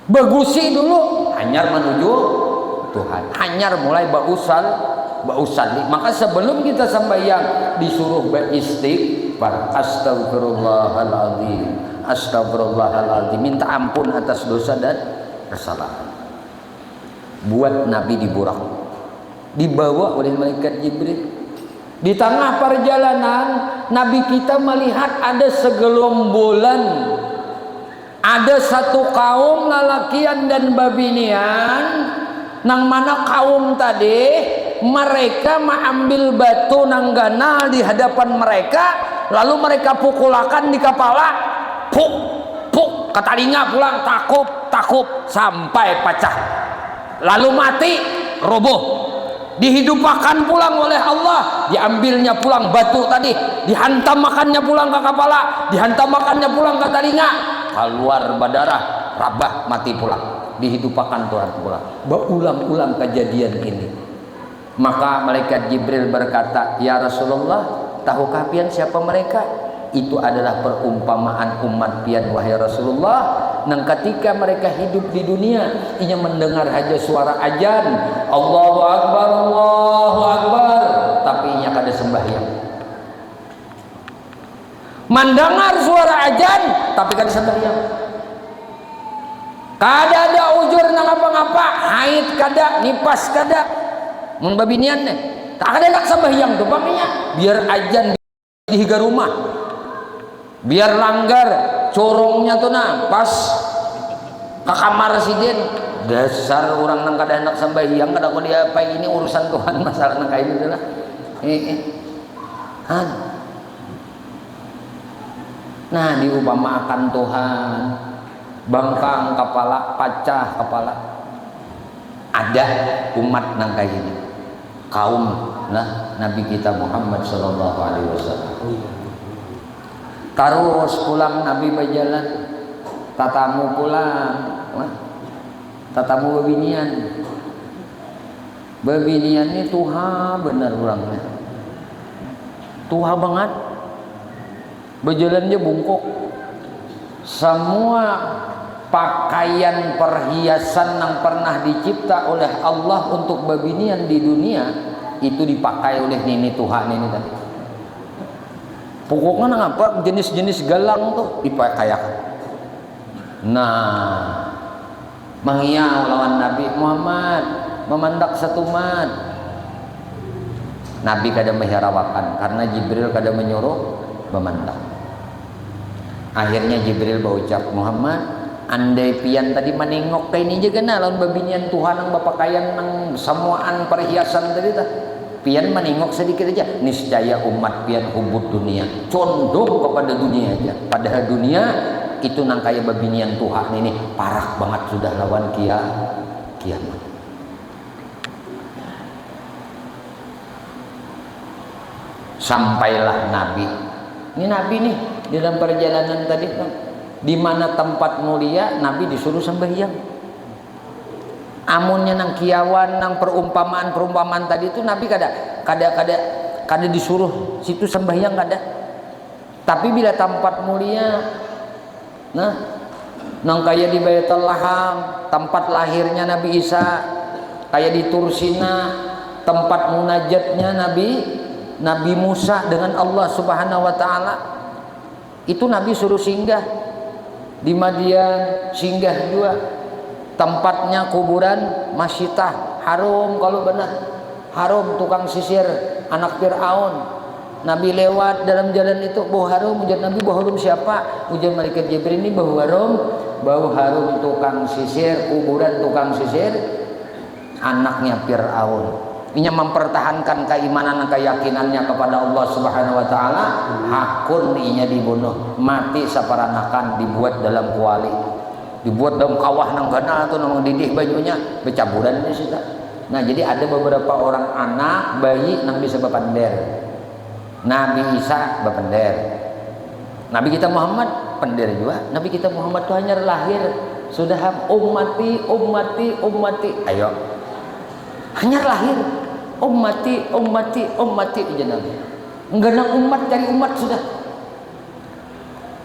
Bagusi dulu, hanyar menuju Tuhan. Hanyar mulai bausalli. Maka sebelum kita sembahyang disuruh beristighfar. Astagfirullahaladzim, astagfirullahaladzim. Minta ampun atas dosa dan kesalahan. Buat Nabi di Burak, dibawa oleh malaikat Jibril. Di tengah perjalanan Nabi kita melihat ada segelombolan, ada satu kaum lalakian dan babinian, nang mana kaum tadi mereka mengambil batu nang ganal di hadapan mereka, lalu mereka pukulakan di kepala, puk ke telinga pulang, takup sampai pecah, lalu mati, roboh. Dihidupakan pulang oleh Allah, diambilnya pulang batu tadi, dihantam makannya pulang ke kepala, dihantam makannya pulang ke telinga, keluar berdarah, rabah, mati pulang, dihidupakan Tuhan pulang. Berulang-ulang kejadian ini. Maka malaikat Jibril berkata, ya Rasulullah, tahukah pian siapa mereka? Itu adalah perumpamaan umat pian wahai Rasulullah, nang ketika mereka hidup di dunia inya mendengar aja suara ajan Allahu Akbar, Allahu Akbar, tapi inya kada sembahyang. Mendengar suara ajan tapi kada sembahyang. Kada ada ujur nang apa-apa, haid kada, nipas kada, mun babinian nih tak ada nak sembahyang tuh pamannya, biar ajan di higa rumah, biar langgar corongnya tuh nah pas ke kamar sidin. Dasar orang nang kada hendak sembahyang, kada kau diapai, ini urusan Tuhan, masalah nang kayak gitu lah. Nah diupamakan Tuhan, bangkang kepala, pacah kepala. Ada umat nang kayak gini, kaum lah Nabi kita Muhammad sallallahu alaihi wasallam. Terus pulang Nabi berjalan, tatamu pulang, tatamu bebinian ini Tuhan benar orangnya. tua banget, berjalannya bungkuk. Semua pakaian perhiasan yang pernah dicipta oleh Allah untuk babinian di dunia itu dipakai oleh nini Tuhan ini tadi. Pokoknya ngapa jenis-jenis galang tuh dipakai. Nah, mengiau lawan Nabi Muhammad memandak satu mat. Nabi kada menghirawakan karena Jibril kada menyuruh memandak. Akhirnya Jibril berucap, Muhammad, andai pian tadi menengok kayak ini juga nah lawan babinian Tuhan yang bapakaian nang semuaan perhiasan tadi tah. Pian menengok sedikit aja, niscaya umat pian hubut dunia, condong kepada dunia aja. Padahal dunia itu nang kaya babinian Tuhan ini parah banget sudah lawan kiamat. Sampailah Nabi. Ini Nabi nih di dalam perjalanan tadi, di mana tempat mulia Nabi disuruh sembahyang. Amunnya nang kiawan nang perumpamaan tadi itu Nabi kada disuruh situ sembahyang kada. Tapi bila tempat mulia, nah nang kaya di Baitul Laham, tempat lahirnya Nabi Isa, kaya di Tursina, tempat munajatnya Nabi Musa dengan Allah Subhanahu wa taala. Itu Nabi suruh singgah. Di Madian singgah juga. Tempatnya kuburan Masyitah, harum kalau benar. Harum tukang sisir anak Fir'aun. Nabi lewat dalam jalan itu bau harum. Ujar Nabi, bau harum siapa? Ujar malaikat Jibril, ini bau harum tukang sisir, kuburan tukang sisir anaknya Fir'aun. Ini mempertahankan keimanan dan keyakinannya kepada Allah Subhanahu wa taala. Hakun inya dibunuh, mati saparanakan, dibuat dalam kuali, dibuat dalam kawah nang gana atau nang didih bajunya, becaburan di situ. Nah, jadi ada beberapa orang anak bayi nang bisa bapender. Nabi Isa bapender. Nabi kita Muhammad pender juga. Nabi kita Muhammad tuh hanya lahir sudah ummati. Ayo. Hanya lahir ummati aja Nabi. Enggak nak umat dari umat sudah.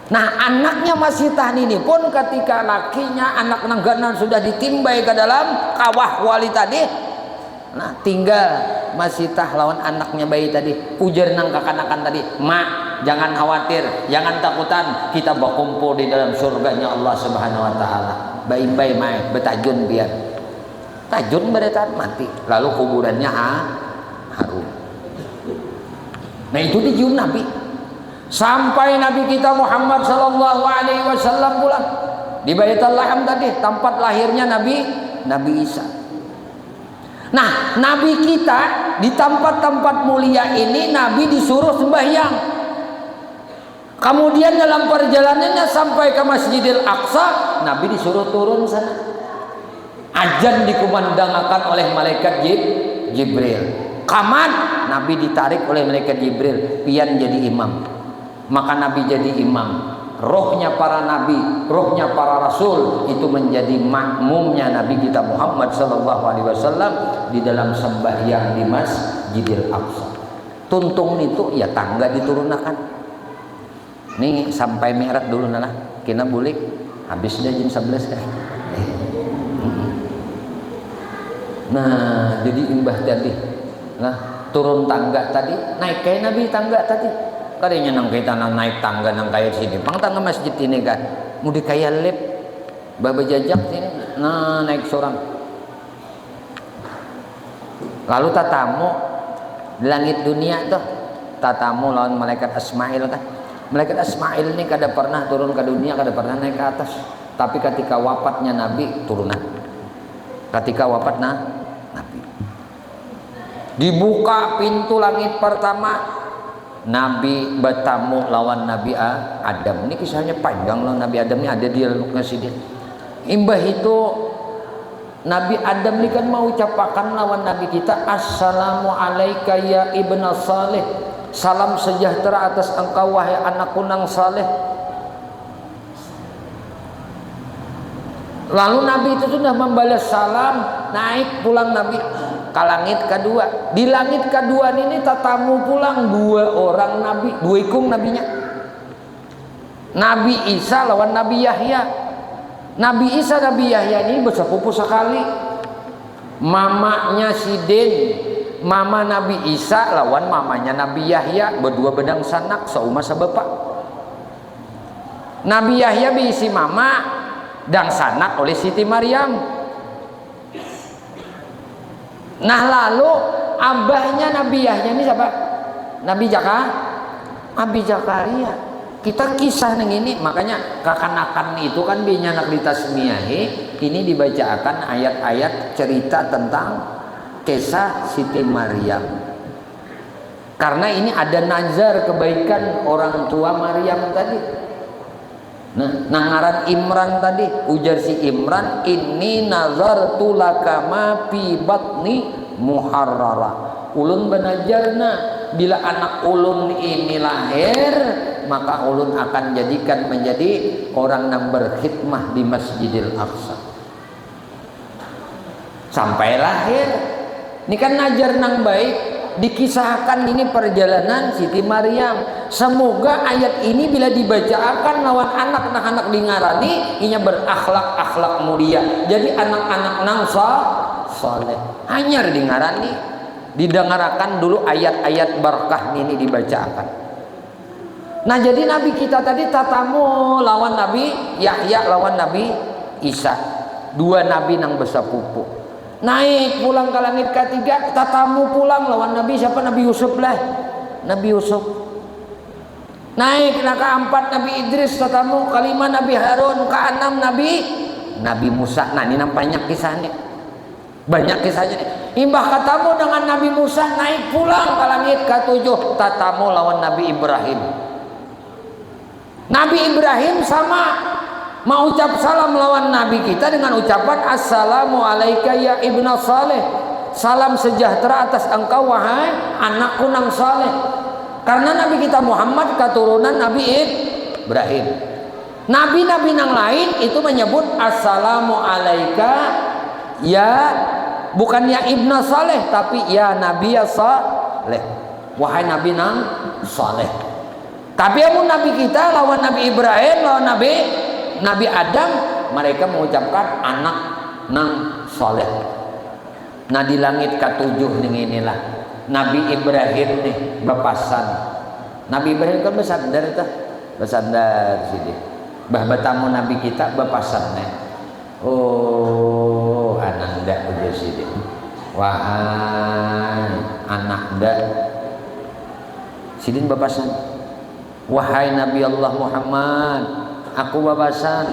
Nah, anaknya Masyitah ini pun ketika lakinya anak nangganan sudah ditimbai ke dalam kawah wali tadi. Nah, tinggal Masyitah lawan anaknya bayi tadi. Ujar nang kakanakan tadi, "Mak, jangan khawatir, jangan takutan, kita berkumpul di dalam surganya Allah Subhanahu wa taala. Bayi-bayi mai betajun biar." Tajun beretan mati, lalu kuburannya harum. Nah, itu dicium Nabi. Sampai Nabi kita Muhammad sallallahu alaihi wasallam pulang di Baitul Laham tadi, tempat lahirnya Nabi Isa. Nah, Nabi kita di tempat-tempat mulia ini Nabi disuruh sembahyang. Kemudian dalam perjalanannya sampai ke Masjidil Aqsa, Nabi disuruh turun sana. Azan dikumandangkan oleh malaikat Jibril. Kaman Nabi ditarik oleh malaikat Jibril, pian jadi imam. Maka Nabi jadi imam. Rohnya para nabi, rohnya para rasul itu menjadi makmumnya Nabi kita Muhammad sallallahu alaihi wasallam di dalam sembahyang di Masjidil Aqsa. Tuntung itu ya tangga diturunkan. Nih sampai Mi'raj dulu nah, kena bulik habis dah jam 11 dah. Nah, jadi imbah tadi, nah turun tangga tadi, naik kayak Nabi tangga tadi. Kadanya nang kita naik tangga nang kayak sini, pang tangga masjid ini kan, mau dikaya lep, baba jajak sini, nah naik seorang. Lalu tatamu di langit dunia tuh, tatamu lawan malaikat Ismail kan. Malaikat Ismail ini kada pernah turun ke dunia, kada pernah naik ke atas. Tapi ketika wafatnya Nabi turunan. Ketika wafat Nabi, dibuka pintu langit pertama, Nabi bertamu lawan Nabi Adam. Ini kisahnya panjang lawan Nabi Adam ini, ada di dalam sini. Imbah itu Nabi Adam ini kan mau ucapakan lawan Nabi kita, assalamu alaika ya ibna salih, salam sejahtera atas engkau wahai anakku nang saleh. Lalu Nabi itu sudah membalas salam, naik pulang Nabi. ke langit kedua. Di langit kedua ini tatamu pulang 2 orang nabi, 2 ikung nabinya. Nabi Isa lawan Nabi Yahya. Nabi Isa Nabi Yahya ini bersepupu sekali. Mamanya Sidin, mama Nabi Isa lawan mamanya Nabi Yahya, berdua bedang sanak seumah sebapak. Nabi Yahya bisi mama dan sanak oleh Siti Maryam. Nah lalu abahnya Nabi Yahya ini siapa? Nabi Zakaria. Kita kisah neng ini, makanya kakanakan itu kan binyanak ditasmiahi, ini dibacakan ayat-ayat cerita tentang kisah Siti Maryam. Karena ini ada nazar kebaikan orang tua Maryam tadi. Nah, nangaran Imran tadi, ujar si Imran, ini nazartu laka ma fi batni muharrara. Ulun benajarna, bila anak ulun ini lahir, maka ulun akan jadikan menjadi orang yang berkhidmah di Masjidil Aqsa. Sampai lahir, ini kan najar nang baik, dikisahkan ini perjalanan Siti Maryam. Semoga ayat ini bila dibacakan lawan anak-anak dingarani, inya berakhlak-akhlak mulia. Jadi anak-anak nang saleh. Hanyar dingarani, didengarakan dulu ayat-ayat berkah ini dibacakan. Nah jadi Nabi kita tadi tatamu lawan Nabi Yahya lawan Nabi Isa, 2 nabi nang bersepupu. Naik pulang ke langit ketiga, tatamu pulang lawan Nabi siapa? Nabi Yusuf lah, Nabi Yusuf. Naik ke 4 Nabi Idris, tatamu ke 5 Nabi Harun, ke 6 Nabi Musa. Nah ini nampaknya kisahnya, banyak kisahnya nih. Imbah katamu dengan Nabi Musa, naik pulang ke langit ke-7, tatamu lawan Nabi Ibrahim. Nabi Ibrahim sama mau ucap salam lawan Nabi kita dengan ucapan Assalamu alayka ya ibna saleh. Salam sejahtera atas engkau wahai anakku nang saleh. Karena Nabi kita Muhammad keturunan Nabi Ibrahim. Nabi-nabi nang lain itu menyebut Assalamu alayka ya, bukan ya ibna saleh, tapi ya Nabi ya saleh, wahai Nabi nang saleh. Tapi amun Nabi kita lawan Nabi Ibrahim, lawan Nabi Adam, mereka mengucapkan anak nang soleh. Nah di langit ke-7 inilah Nabi Ibrahim nih bapasan. Nabi Ibrahim kan bersandar sini. Bah betamu Nabi kita bapasan nih. Oh ananda udah sini. Wahai anak dak sidin bapasan. Wahai Nabi Allah Muhammad, aku babasan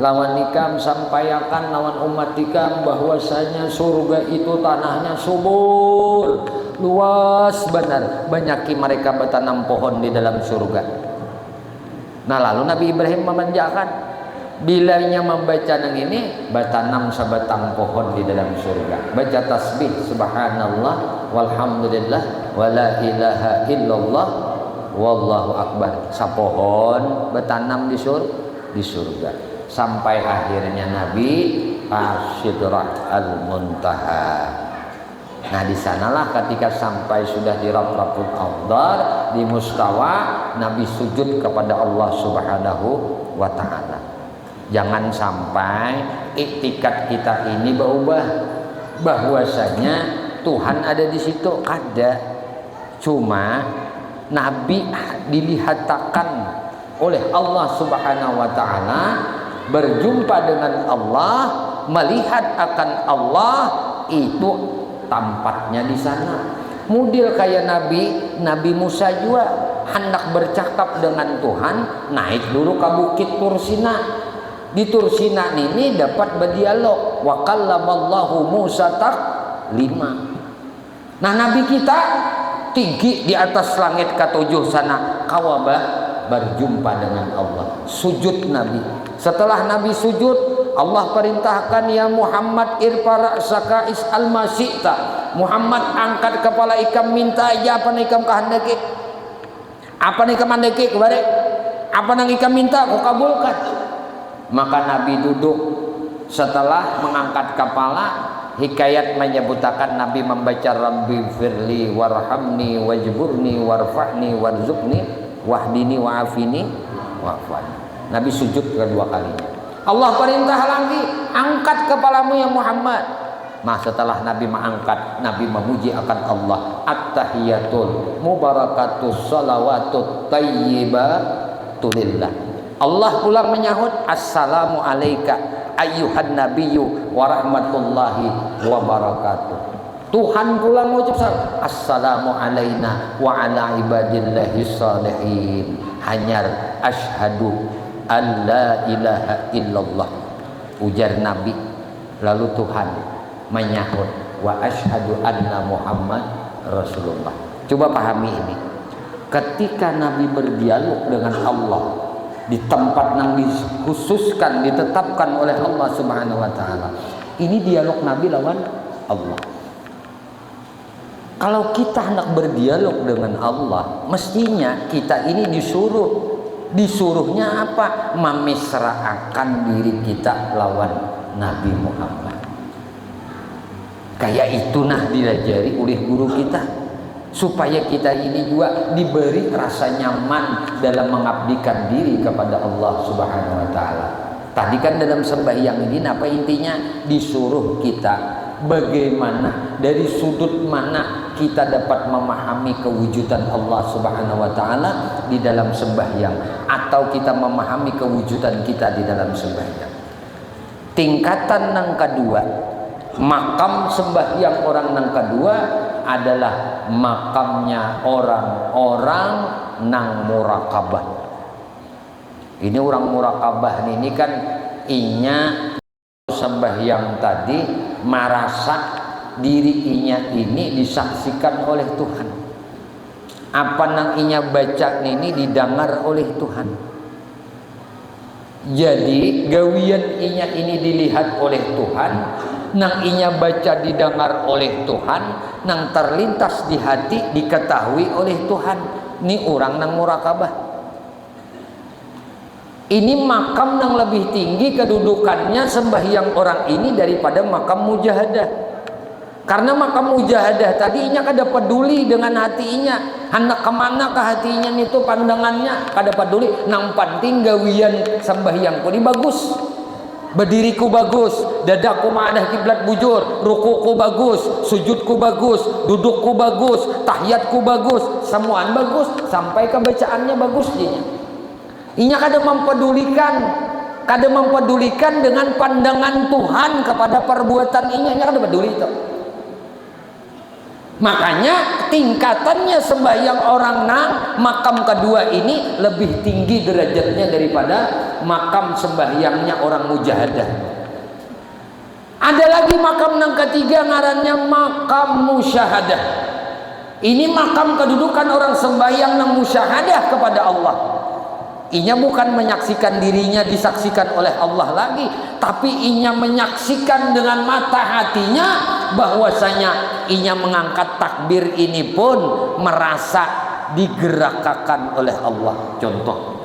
lawan nikam sampaikan lawan umat nikam bahwasanya surga itu tanahnya subur, luas benar, banyaki mereka bertanam pohon di dalam surga. Nah lalu Nabi Ibrahim memanjakan, bilanya membaca nang ini bertanam sebatang pohon di dalam surga, baca tasbih subhanallah walhamdulillah wala ilaha illallah wallahu akbar, sapohon bertanam di surga sampai akhirnya Nabi Sidrat al-Muntaha. Nah di sanalah ketika sampai sudah di Rabratul Awdar, di Mustawa, Nabi sujud kepada Allah Subhanahu wa taala. Jangan sampai iktikat kita ini berubah bahwasanya Tuhan ada di situ, ada, cuma Nabi dilihatkan oleh Allah Subhanahu wa taala berjumpa dengan Allah, melihat akan Allah, itu tampaknya di sana. Model kayak Nabi Musa juga hendak bercakap dengan Tuhan, naik dulu ke bukit Tursina. Di Tursina ini dapat berdialog, wa kallamallahu Musa taklima. Nah Nabi kita tinggi di atas langit ke-7 sana, kawabah berjumpa dengan Allah, sujud Nabi. Setelah Nabi sujud, Allah perintahkan ya Muhammad irfa ra'saka is'al ma syi'ta. Muhammad angkat kepala ikam, minta aja apa ikam kehendaki. Apa ikam handaki kebare? Apa nang ikam minta aku kabulkan. Maka Nabi duduk, setelah mengangkat kepala hikayat menyebutakan Nabi membaca Rabbi firli warhamni wajburni warfa'ni warzuqni wahdini wa'afini wa'afani. Nabi sujud kedua kalinya. Allah perintah lagi, angkat kepalamu ya Muhammad. Nah setelah Nabi mengangkat, Nabi memuji akan Allah. At-tahiyatul mubarakatus salawatut tayyibatulillah. Allah pulang menyahut, assalamu alaika ayyuhan nabiyyu wa rahmatullahi wa barakatuh. Tuhan pula mengucap salam, assalamu alaina wa ala ibadillahi salihin. Hanyar asyhadu an la ilaha illallah, ujar Nabi. Lalu Tuhan menyahut, wa asyhadu anna Muhammad Rasulullah. Coba pahami ini. Ketika Nabi berdialog dengan Allah di tempat yang dikhususkan, ditetapkan oleh Allah Subhanahu wa taala. Ini dialog Nabi lawan Allah. Kalau kita hendak berdialog dengan Allah, mestinya kita ini disuruhnya apa? Memisraakan diri kita lawan Nabi Muhammad. Kayak itu nah diajari oleh guru kita, supaya kita ini juga diberi rasa nyaman dalam mengabdikan diri kepada Allah Subhanahu wa taala. Tadi kan dalam sembahyang ini apa intinya? Disuruh kita bagaimana, dari sudut mana kita dapat memahami kewujudan Allah Subhanahu wa taala di dalam sembahyang, atau kita memahami kewujudan kita di dalam sembahyang. Tingkatan yang kedua, makam sembahyang orang yang kedua adalah makamnya orang-orang nang murakabah. Ini orang murakabah ini kan inya sembahyang tadi merasa diri inya ini disaksikan oleh Tuhan. Apa nang inya baca ini didengar oleh Tuhan. Jadi gawian inya ini dilihat oleh Tuhan, nang inya baca didengar oleh Tuhan, nang terlintas di hati diketahui oleh Tuhan. Ini orang nang murakabah. Ini makam yang lebih tinggi kedudukannya sembahyang orang ini daripada makam mujahadah. Karena makam mujahadah tadinya kada peduli dengan hatinya, hendak kemana ke hatinya itu pandangannya kada peduli. Nang penting gawian sembahyangku ini bagus, berdiriku bagus, dadaku maadah kiblat bujur, rukuku bagus, sujudku bagus, dudukku bagus, tahiyatku bagus, semuaan bagus, sampai kebacaannya bagus dinya. Inya kada mempedulikan dengan pandangan Tuhan kepada perbuatan inya kada peduli itu. Makanya tingkatannya sembahyang orang nang makam kedua ini lebih tinggi derajatnya daripada makam sembahyangnya orang mujahadah. Ada lagi makam yang ketiga ngarannya makam musyahadah. Ini makam kedudukan orang sembahyang yang musyahadah kepada Allah. Inya bukan menyaksikan dirinya disaksikan oleh Allah lagi, tapi inya menyaksikan dengan mata hatinya bahwasanya inya mengangkat takbir ini pun merasa digerakkan oleh Allah. Contoh,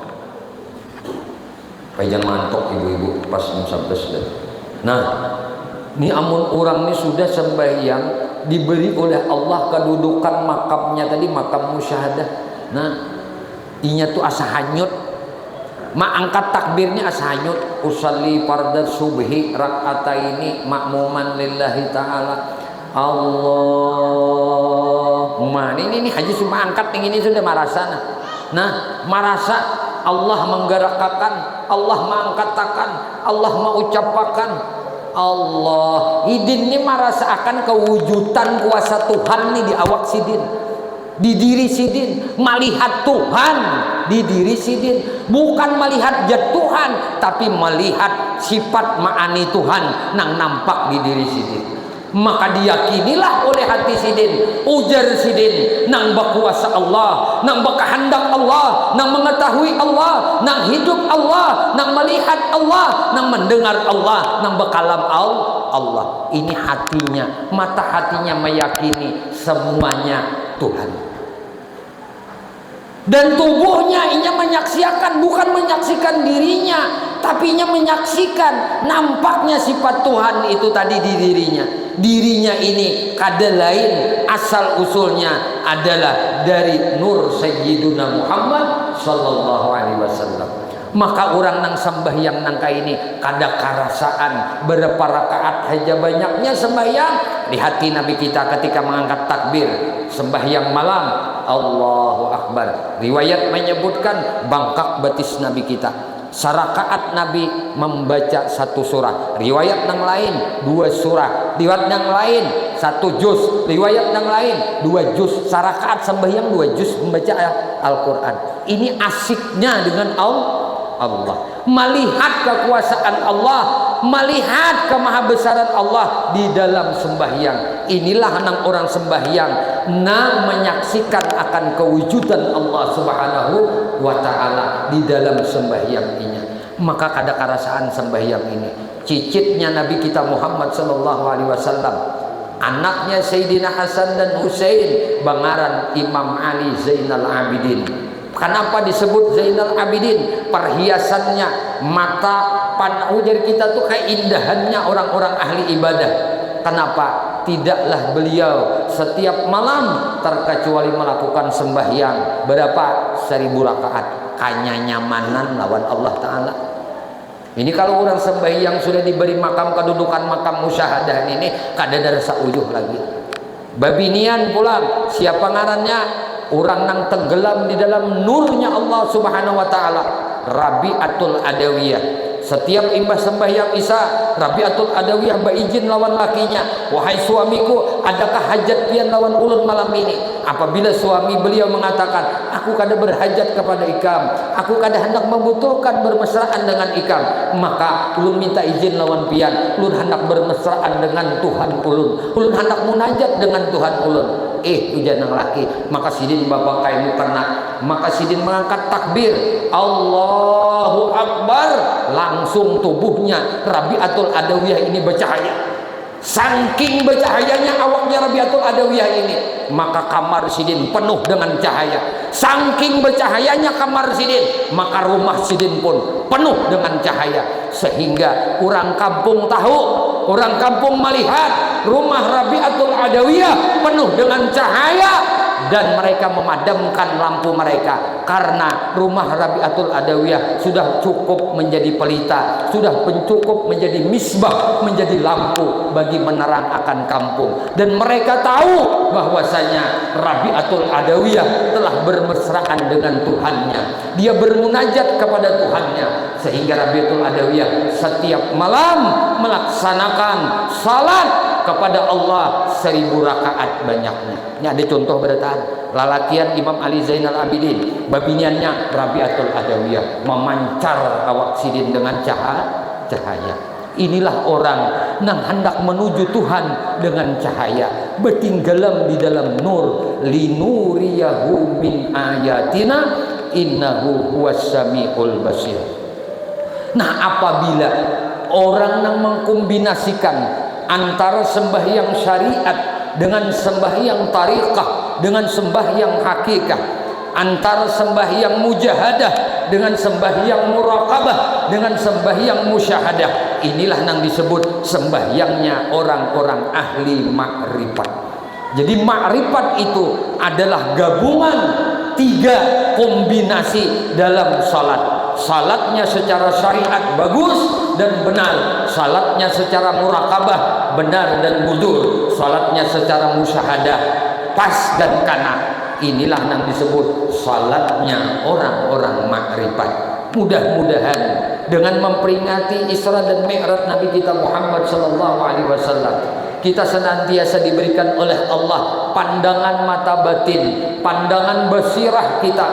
jangan mantok ibu-ibu pas sampai sudah. Nah, ini amun orang ini sudah sembahyang diberi oleh Allah kedudukan makamnya tadi makam musyahadah. Nah, inya tuh asa hanyut. Angkat takbirnya ashanyut, usalli fardhu subhi rak'ataini makmuman lillahi ta'ala. Allahumma ini haji cuma angkat yang ini sudah marasa. Nah, marasa Allah menggerakkan, Allah mengangkatakan, Allah mengucapkan. Allah idin ini marasa akan kewujudan kuasa Tuhan nih di awak sidin, di diri sidin, melihat Tuhan di diri sidin, bukan melihat zat Tuhan, tapi melihat sifat ma'ani Tuhan nang nampak di diri sidin. Maka diyakinilah oleh hati sidin, ujar sidin nang berkuasa Allah, nang berkehendak Allah, nang mengetahui Allah, nang hidup Allah, nang melihat Allah, nang mendengar Allah, nang berkalam Allah. Ini hatinya, mata hatinya meyakini semuanya Tuhan. Dan tubuhnya inya menyaksikan, bukan menyaksikan dirinya, tapi inya menyaksikan nampaknya sifat Tuhan itu tadi di dirinya. Dirinya ini kada lain asal usulnya adalah dari nur Sayyiduna Muhammad sallallahu alaihi wasallam. Maka orang nang sembahyang nangka ini kada karasaan berapa rakaat aja banyaknya sembahyang. Di hati Nabi kita ketika mengangkat takbir sembahyang malam, Allahu Akbar. Riwayat menyebutkan bangkak betis Nabi kita. Sarakaat Nabi membaca satu surah. Riwayat yang lain 2 surah. Riwayat yang lain 1 juz. Riwayat yang lain 2 juz. Sarakaat sembahyang 2 juz membaca Al-Quran. Ini asiknya dengan Allah, melihat kekuasaan Allah, melihat kemahabesaran Allah di dalam sembahyang. Inilah nang orang sembahyang nang menyaksikan akan kewujudan Allah Subhanahu wa taala di dalam sembahyang ini. Maka kada karasaan sembahyang ini. Cicitnya Nabi kita Muhammad sallallahu alaihi wasallam, anaknya Sayyidina Hasan dan Husain, bangaran Imam Ali Zainal Abidin. Kenapa disebut Zainal Abidin? Perhiasannya, mata panau dari kita tuh keindahannya orang-orang ahli ibadah. Kenapa? Tidaklah beliau setiap malam terkecuali melakukan sembahyang berapa? 1000 rakaat. Kanya nyamanan lawan Allah Ta'ala. Ini kalau orang sembahyang sudah diberi makam kedudukan makam musyahadah ini, kada ada rasa uyuh lagi. Babinian pulang, siapa ngarannya? Orang yang tenggelam di dalam nurnya Allah Subhanahu wa taala, Rabi'atul Adawiyah. Setiap imbas sembahyang Isya, Rabi'atul Adawiyah beizin lawan lakinya, wahai suamiku, adakah hajat pian lawan ulun malam ini? Apabila suami beliau mengatakan, aku kada berhajat kepada ikam, aku kada hendak membutuhkan bermesraan dengan ikam, maka ulun minta izin lawan pian, ulun hendak bermesraan dengan Tuhan ulun hendak munajat dengan Tuhan ulun. Ujian yang laki, maka sidin bapak kaimu kena, maka sidin mengangkat takbir, Allahu Akbar, langsung tubuhnya Rabi'atul Adawiyah ini bercahaya. Saking bercahayanya awaknya Rabi'atul Adawiyah ini, maka kamar sidin penuh dengan cahaya. Saking bercahayanya kamar sidin, maka rumah sidin pun penuh dengan cahaya. Sehingga orang kampung tahu, orang kampung melihat rumah Rabi'atul Adawiyah penuh dengan cahaya, dan mereka memadamkan lampu mereka karena rumah Rabi'atul Adawiyah sudah cukup menjadi pelita, sudah cukup menjadi misbah, menjadi lampu bagi menerang akan kampung. Dan mereka tahu bahwasanya Rabi'atul Adawiyah telah bermesraan dengan Tuhannya, dia bermunajat kepada Tuhannya, sehingga Rabi'atul Adawiyah setiap malam melaksanakan salat kepada Allah 1000 rakaat banyaknya. Ini ada contoh berataan lalakian Imam Ali Zainal Abidin, babiniannya Rabi'atul Adawiyah, memancar awak sidin dengan cahaya. Inilah orang yang hendak menuju Tuhan dengan cahaya, bertinggalam di dalam nur, linuriyahu min ayatina innahu huwas samiul basir. Nah, apabila orang yang mengkombinasikan antara sembahyang syariat dengan sembahyang tariqah, dengan sembahyang hakikat, antara sembahyang mujahadah dengan sembahyang muraqabah, dengan sembahyang musyahadah, inilah yang disebut sembahyangnya orang-orang ahli makrifat. Jadi makrifat itu adalah gabungan 3 kombinasi dalam salat. Salatnya secara syariat bagus dan benar, salatnya secara muraqabah benar dan budur, salatnya secara musyahadah pas dan kana. Inilah yang disebut salatnya orang-orang makrifat. Mudah-mudahan dengan memperingati Isra dan Mi'raj Nabi kita Muhammad sallallahu alaihi wasallam, kita senantiasa diberikan oleh Allah pandangan mata batin, pandangan basirah kita,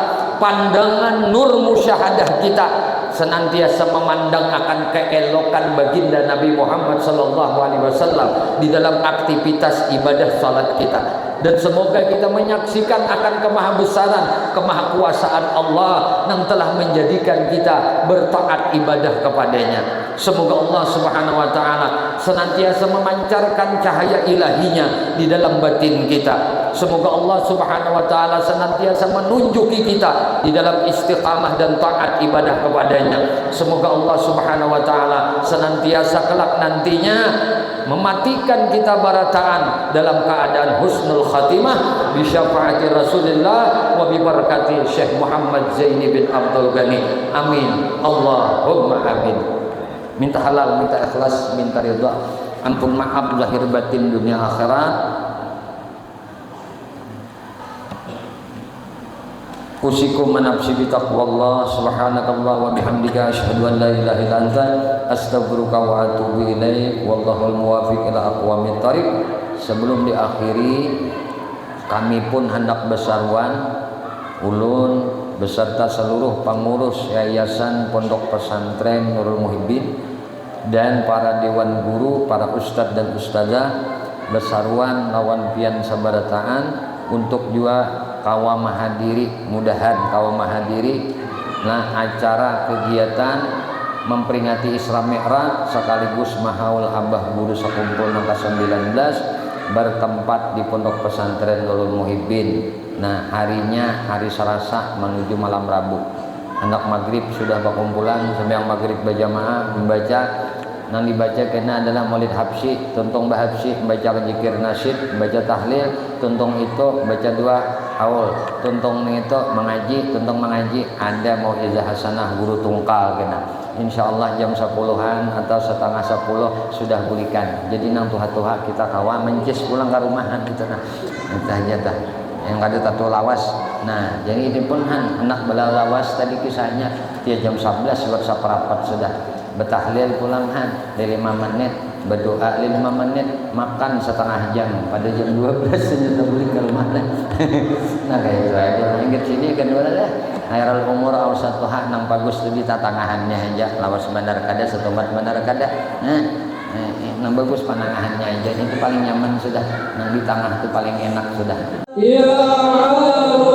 pandangan nur musyahadah kita, senantiasa memandang akan keelokan baginda Nabi Muhammad sallallahu alaihi wasallam di dalam aktivitas ibadah salat kita. Dan semoga kita menyaksikan akan kemahabesaran, kemahakuasaan Allah yang telah menjadikan kita bertaat ibadah kepadanya. Semoga Allah Subhanahu wa taala senantiasa memancarkan cahaya ilahinya di dalam batin kita. Semoga Allah Subhanahu wa taala senantiasa menunjuki kita di dalam istiqamah dan taat ibadah kepadanya. Semoga Allah Subhanahu wa taala senantiasa kelak nantinya mematikan kita barataan dalam keadaan husnul khatimah bi syafaati Rasulullah wa bi barakati Syekh Muhammad Zaini bin Abdul Ghani. Amin. Allahumma amin. Minta halal, minta ikhlas, minta ridha, ampun maaf lahir batin dunia akhirat. Usikum manafsi bi taqwallah. Subhanakallah wa bihamdika asyhadu an la ilaha illa anta astaghfiruka wa atubu ilaik. Wallahul muwaffiq ila aqwamit thariq. Sebelum diakhiri, kami pun hendak besarwan ulun beserta seluruh pengurus Yayasan Pondok Pesantren Nurul Muhibbin dan para dewan guru, para ustadz dan ustazah besarwan lawan pian sabarataan untuk juga kawa mahadiri, mudahan kawa mahadiri nah acara kegiatan memperingati Isra Mi'raj sekaligus mahaul abah guru sekumpul nangka 19 bertempat di Pondok Pesantren Nurul Muhibbin. Nah harinya hari Selasa menuju malam Rabu. Anak maghrib sudah berkumpulan sembahyang maghrib berjamaah membaca. Yang dibaca kena adalah maulid habsyi, tuntung bahabsyi, baca zikir nasyid, baca tahlil, tuntung itu baca dua haul, tuntung itu mengaji, tuntung mengaji ada mauizah hasanah guru tungkal kena. Insyaallah jam 10-an atau setengah 10 sudah bulikan. Jadi nang tuha-tuha kita kawa mencis pulang ke rumahan gitu nah. Entah aja tah. Yang ada tato lawas. Nah, jadi ini pun anak bela lawas tadi kisahnya dia jam 11 bersaparapat sudah. Betahlil pulang di 5 menit, berdoa 5 menit, makan setengah jam pada jam 12 sudah beli ke rumah lah. Nah kayak itu aja. Yang sini kedua lah. Khairul umur awsatuha nang bagus lebih tatangahannya aja. Lawas bandar kada, setombat bandar kada. Nah, nang bagus panangahannya aja. Itu paling nyaman sudah. Nang di tengah itu paling enak sudah. Ya Allah.